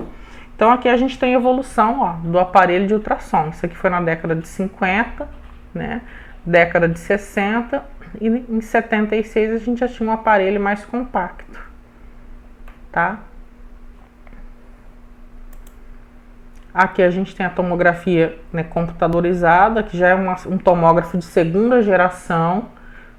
Então aqui a gente tem a evolução, ó, do aparelho de ultrassom. Isso aqui foi na década de 50, né, década de 60, e em 76 a gente já tinha um aparelho mais compacto, tá? Aqui a gente tem a tomografia, né, computadorizada, que já é um tomógrafo de segunda geração,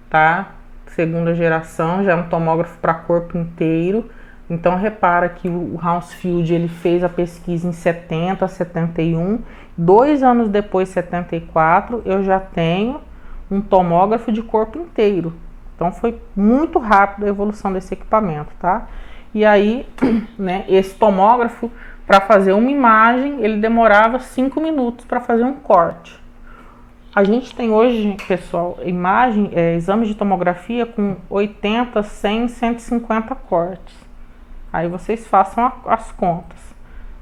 tá? Segunda geração, já é um tomógrafo para corpo inteiro. Então repara que o Hounsfield ele fez a pesquisa em 70, 71. 2 anos depois, 74, eu já tenho um tomógrafo de corpo inteiro. Então foi muito rápido a evolução desse equipamento, tá? E aí, né, esse tomógrafo, para fazer uma imagem, ele demorava 5 minutos para fazer um corte. A gente tem hoje, pessoal, exames de tomografia com 80, 100, 150 cortes. Aí vocês façam as contas,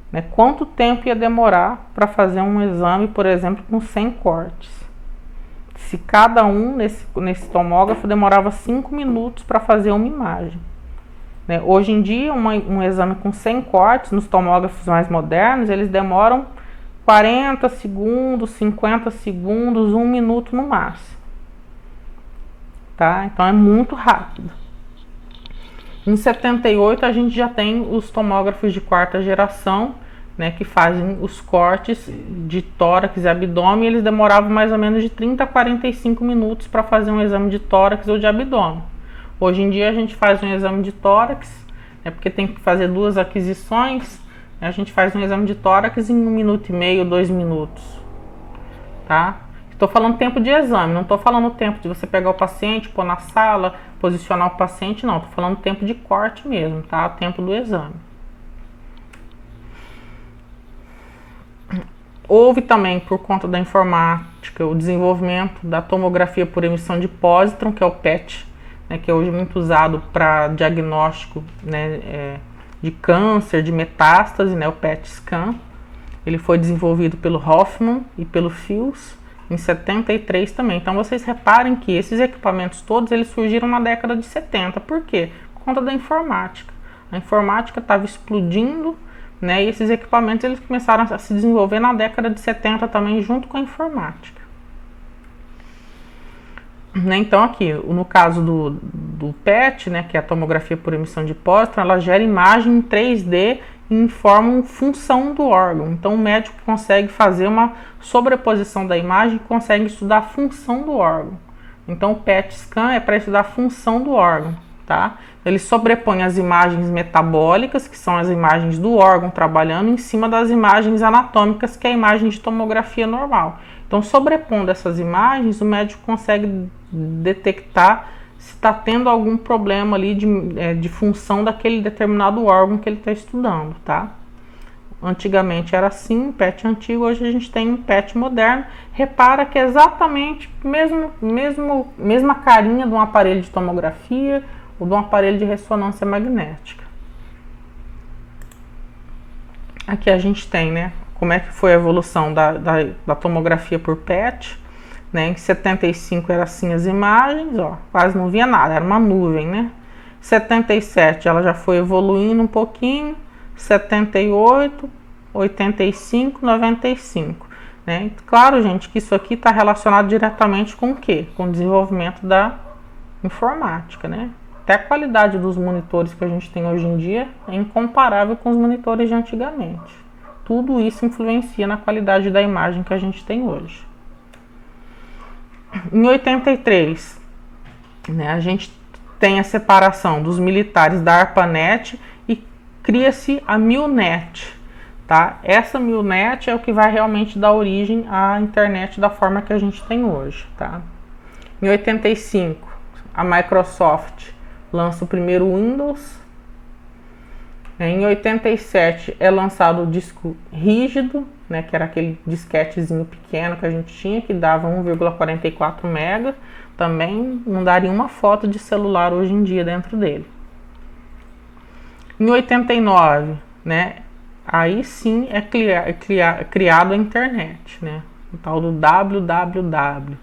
né? Quanto tempo ia demorar para fazer um exame, por exemplo, com 100 cortes? Se cada um nesse tomógrafo demorava 5 minutos para fazer uma imagem. Hoje em dia, um exame com 100 cortes, nos tomógrafos mais modernos, eles demoram 40 segundos, 50 segundos, 1 minuto no máximo. Tá? Então é muito rápido. Em 78 a gente já tem os tomógrafos de quarta geração, né, que fazem os cortes de tórax e abdômen. Eles demoravam mais ou menos de 30 a 45 minutos para fazer um exame de tórax ou de abdômen. Hoje em dia a gente faz um exame de tórax, porque tem que fazer 2 aquisições. A gente faz um exame de tórax em 1 minuto e meio, 2 minutos, tá? Estou falando tempo de exame, não estou falando tempo de você pegar o paciente, pôr na sala, posicionar o paciente, não. Estou falando tempo de corte mesmo, tá? Tempo do exame. Houve também, por conta da informática, o desenvolvimento da tomografia por emissão de pósitron, que é o PET, né, que é hoje muito usado para diagnóstico, né, de câncer, de metástase, né, o PET scan. Ele foi desenvolvido pelo Hoffman e pelo Fields em 73 também. Então vocês reparem que esses equipamentos todos eles surgiram na década de 70. Por quê? Por conta da informática. A informática estava explodindo, né, e esses equipamentos eles começaram a se desenvolver na década de 70 também, junto com a informática. Então aqui, no caso do PET, né, que é a tomografia por emissão de pósitron, ela gera imagem em 3D e informa função do órgão. Então o médico consegue fazer uma sobreposição da imagem e consegue estudar a função do órgão. Então o PET scan é para estudar a função do órgão, tá? Ele sobrepõe as imagens metabólicas, que são as imagens do órgão trabalhando, em cima das imagens anatômicas, que é a imagem de tomografia normal. Então, sobrepondo essas imagens, o médico consegue detectar se está tendo algum problema ali de função daquele determinado órgão que ele está estudando, tá? Antigamente era assim, um PET antigo, hoje a gente tem um PET moderno. Repara que é exatamente mesma carinha de um aparelho de tomografia ou de um aparelho de ressonância magnética. Aqui a gente tem, né, como é que foi a evolução da tomografia por PET, né? Em 75 era assim as imagens, ó, quase não via nada, era uma nuvem, né? 77 ela já foi evoluindo um pouquinho, 78, 85, 95, né? Claro, gente, que isso aqui está relacionado diretamente com o quê? Com o desenvolvimento da informática, né? Até a qualidade dos monitores que a gente tem hoje em dia é incomparável com os monitores de antigamente. Tudo isso influencia na qualidade da imagem que a gente tem hoje. Em 83, né, a gente tem a separação dos militares da ARPANET e cria-se a MILNET. Tá? Essa MILNET é o que vai realmente dar origem à internet da forma que a gente tem hoje. Tá? Em 85, a Microsoft lança o primeiro Windows. Em 87 é lançado o disco rígido, né, que era aquele disquetezinho pequeno que a gente tinha, que dava 1,44 MB. Também não daria uma foto de celular hoje em dia dentro dele. Em 89, né, aí sim é criado a internet, né, o tal do WWW,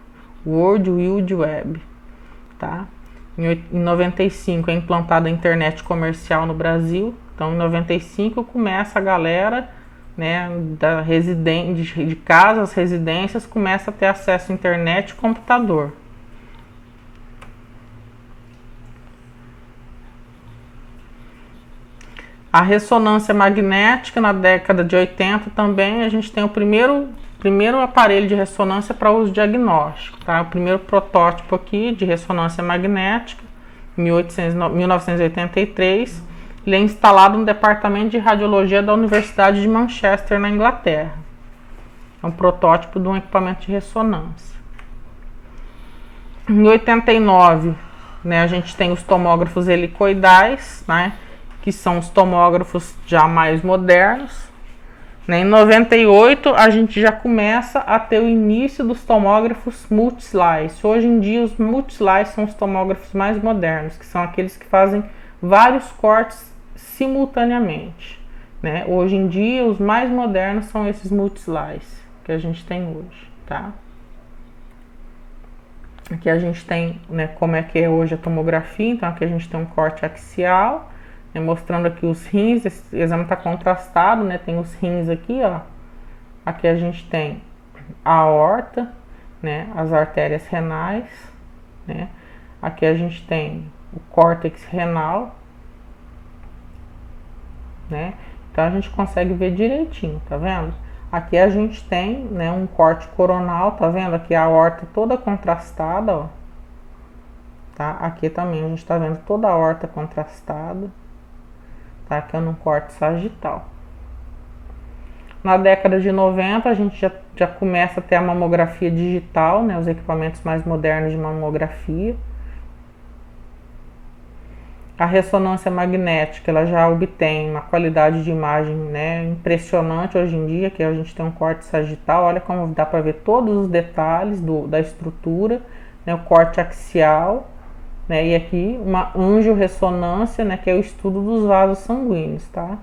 World Wide Web, tá? Em 95 é implantada a internet comercial no Brasil. Então, em 95 começa a galera, né, de casas, residências, começa a ter acesso à internet e computador. A ressonância magnética, na década de 80 também, a gente tem o primeiro aparelho de ressonância para uso diagnóstico, tá? O primeiro protótipo aqui de ressonância magnética, em 1983, ele é instalado no departamento de radiologia da Universidade de Manchester, na Inglaterra. É um protótipo de um equipamento de ressonância. Em 89, né, a gente tem os tomógrafos helicoidais, né, que são os tomógrafos já mais modernos. Em 98, a gente já começa a ter o início dos tomógrafos multislice. Hoje em dia, os multislice são os tomógrafos mais modernos, que são aqueles que fazem vários cortes simultaneamente, né? Hoje em dia, os mais modernos são esses multislice que a gente tem hoje, tá? Aqui a gente tem, né, como é que é hoje a tomografia. Então, aqui a gente tem um corte axial, mostrando aqui os rins. Esse exame está contrastado, né? Tem os rins aqui, ó. Aqui a gente tem a aorta, né? As artérias renais, né? Aqui a gente tem o córtex renal, né? Então a gente consegue ver direitinho, tá vendo? Aqui a gente tem, né, um corte coronal, tá vendo? Aqui a aorta toda contrastada, ó. Tá? Aqui também a gente tá vendo toda a aorta contrastada, tá? Aqui é num corte sagital. Na década de 90 a gente já começa a ter a mamografia digital, né, os equipamentos mais modernos de mamografia. A ressonância magnética ela já obtém uma qualidade de imagem, né, impressionante hoje em dia, que a gente tem um corte sagital. Olha como dá para ver todos os detalhes da estrutura, né, o corte axial, né, e aqui uma angiorressonância, né, que é o estudo dos vasos sanguíneos, tá?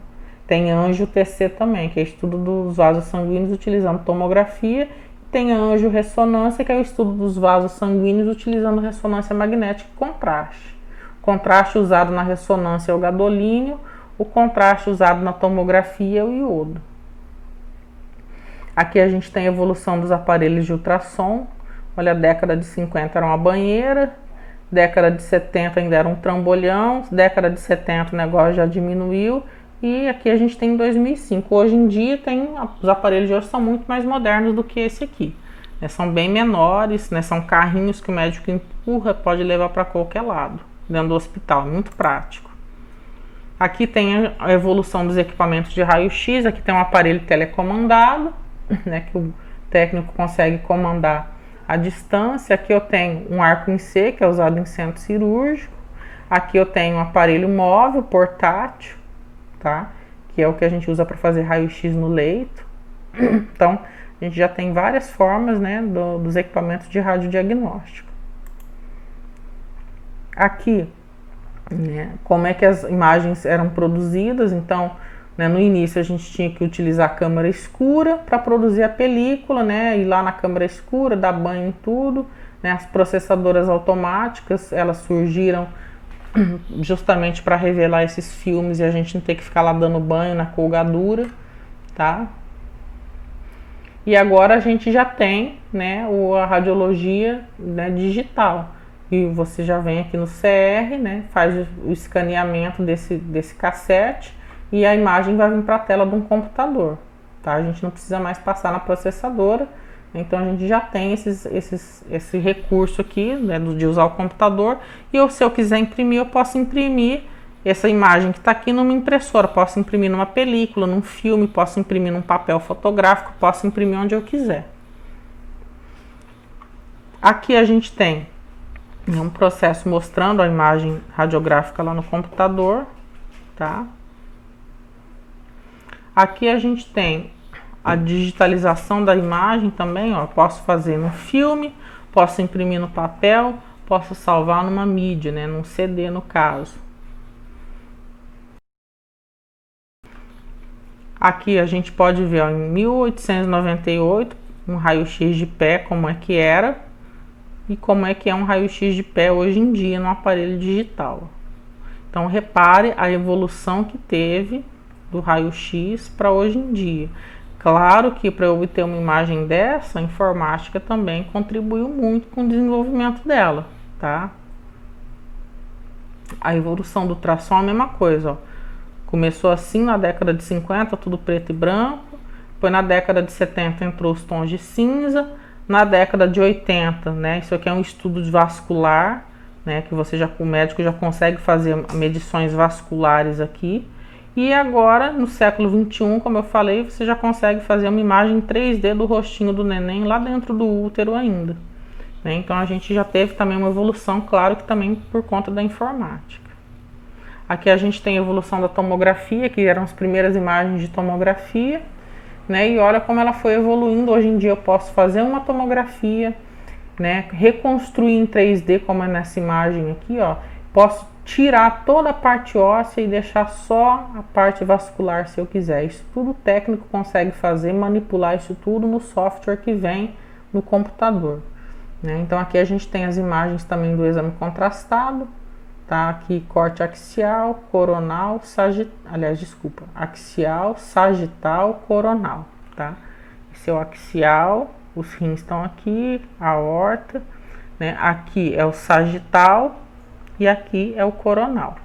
Tem angio-TC também, que é o estudo dos vasos sanguíneos utilizando tomografia. Tem a angiorressonância, que é o estudo dos vasos sanguíneos utilizando ressonância magnética e contraste. O contraste usado na ressonância é o gadolínio, o contraste usado na tomografia é o iodo. Aqui a gente tem a evolução dos aparelhos de ultrassom. Olha, a década de 50 era uma banheira, década de 70 ainda era um trambolhão, década de 70 o negócio já diminuiu. E aqui a gente tem em 2005. Hoje em dia os aparelhos de hoje são muito mais modernos do que esse aqui. Né? São bem menores, né? São carrinhos que o médico empurra, pode levar para qualquer lado, dentro do hospital, muito prático. Aqui tem a evolução dos equipamentos de raio-x, aqui tem um aparelho telecomandado, né? Que o técnico consegue comandar à distância. Aqui eu tenho um arco em C, que é usado em centro cirúrgico. Aqui eu tenho um aparelho móvel, portátil, tá? Que é o que a gente usa para fazer raio-x no leito. Então, a gente já tem várias formas, né, dos equipamentos de radiodiagnóstico. Aqui, né, como é que as imagens eram produzidas. Então, né, no início a gente tinha que utilizar a câmera escura para produzir a película, né, ir lá na câmera escura, dar banho em tudo. Né, as processadoras automáticas, elas surgiram justamente para revelar esses filmes e a gente não ter que ficar lá dando banho na colgadura, tá? E agora a gente já tem, né, a radiologia, né, digital. E você já vem aqui no CR, né, faz o escaneamento desse cassete e a imagem vai vir para a tela de um computador, tá? A gente não precisa mais passar na processadora. Então a gente já tem esse recurso aqui, né, de usar o computador. E se eu quiser imprimir, eu posso imprimir essa imagem que está aqui numa impressora. Posso imprimir numa película, num filme, posso imprimir num papel fotográfico, posso imprimir onde eu quiser. Aqui a gente tem um processo mostrando a imagem radiográfica lá no computador, tá? Aqui a gente tem a digitalização da imagem também, ó. Posso fazer no filme, posso imprimir no papel, posso salvar numa mídia, né, num CD no caso. Aqui a gente pode ver, ó, em 1898 um raio-x de pé, como é que era e como é que é um raio-x de pé hoje em dia no aparelho digital. Então repare a evolução que teve do raio-x para hoje em dia. Claro que para eu obter uma imagem dessa, a informática também contribuiu muito com o desenvolvimento dela, tá? A evolução do ultrassom é a mesma coisa, ó. Começou assim na década de 50, tudo preto e branco. Depois na década de 70 entrou os tons de cinza. Na década de 80, né, isso aqui é um estudo vascular, né, que o médico já consegue fazer medições vasculares aqui. E agora, no século 21, como eu falei, você já consegue fazer uma imagem 3D do rostinho do neném lá dentro do útero ainda. Né? Então a gente já teve também uma evolução, claro que também por conta da informática. Aqui a gente tem a evolução da tomografia, que eram as primeiras imagens de tomografia. Né? E olha como ela foi evoluindo. Hoje em dia eu posso fazer uma tomografia, né? Reconstruir em 3D, como é nessa imagem aqui, ó. Posso tirar toda a parte óssea e deixar só a parte vascular se eu quiser. Isso tudo o técnico consegue fazer, manipular isso tudo no software que vem no computador. Né? Então aqui a gente tem as imagens também do exame contrastado. Tá? Aqui corte axial, coronal, axial, sagital, coronal. Tá? Esse é o axial, os rins estão aqui, a aorta. Né? Aqui é o sagital. E aqui é o coronal.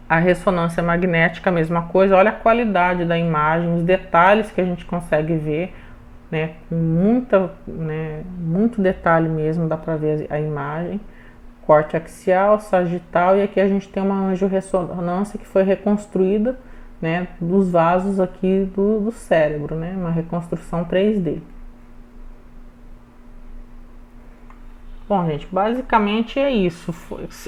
A ressonância magnética, a mesma coisa. Olha a qualidade da imagem, os detalhes que a gente consegue ver, né? Com muito detalhe mesmo, dá para ver a imagem. Corte axial, sagital, e aqui a gente tem uma angiorressonância que foi reconstruída, né, dos vasos aqui do cérebro, né? Uma reconstrução 3D. Bom, gente, basicamente é isso.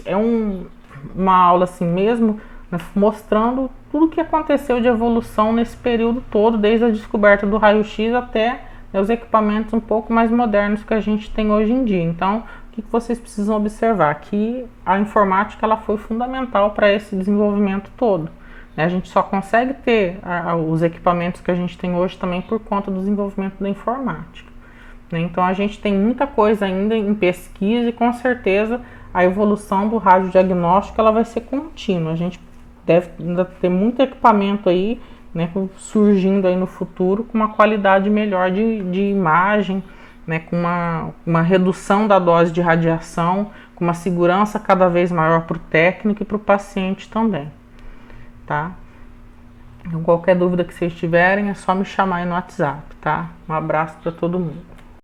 É uma aula assim mesmo, né, mostrando tudo o que aconteceu de evolução nesse período todo, desde a descoberta do raio-x até, né, os equipamentos um pouco mais modernos que a gente tem hoje em dia. Então, o que vocês precisam observar? Que a informática ela foi fundamental para esse desenvolvimento todo. A gente só consegue ter os equipamentos que a gente tem hoje também por conta do desenvolvimento da informática. Então a gente tem muita coisa ainda em pesquisa e com certeza a evolução do radiodiagnóstico ela vai ser contínua. A gente deve ainda ter muito equipamento aí, né, surgindo aí no futuro com uma qualidade melhor de imagem, né, com uma redução da dose de radiação, com uma segurança cada vez maior para o técnico e para o paciente também. Tá? Então, qualquer dúvida que vocês tiverem é só me chamar aí no WhatsApp, tá? Um abraço para todo mundo.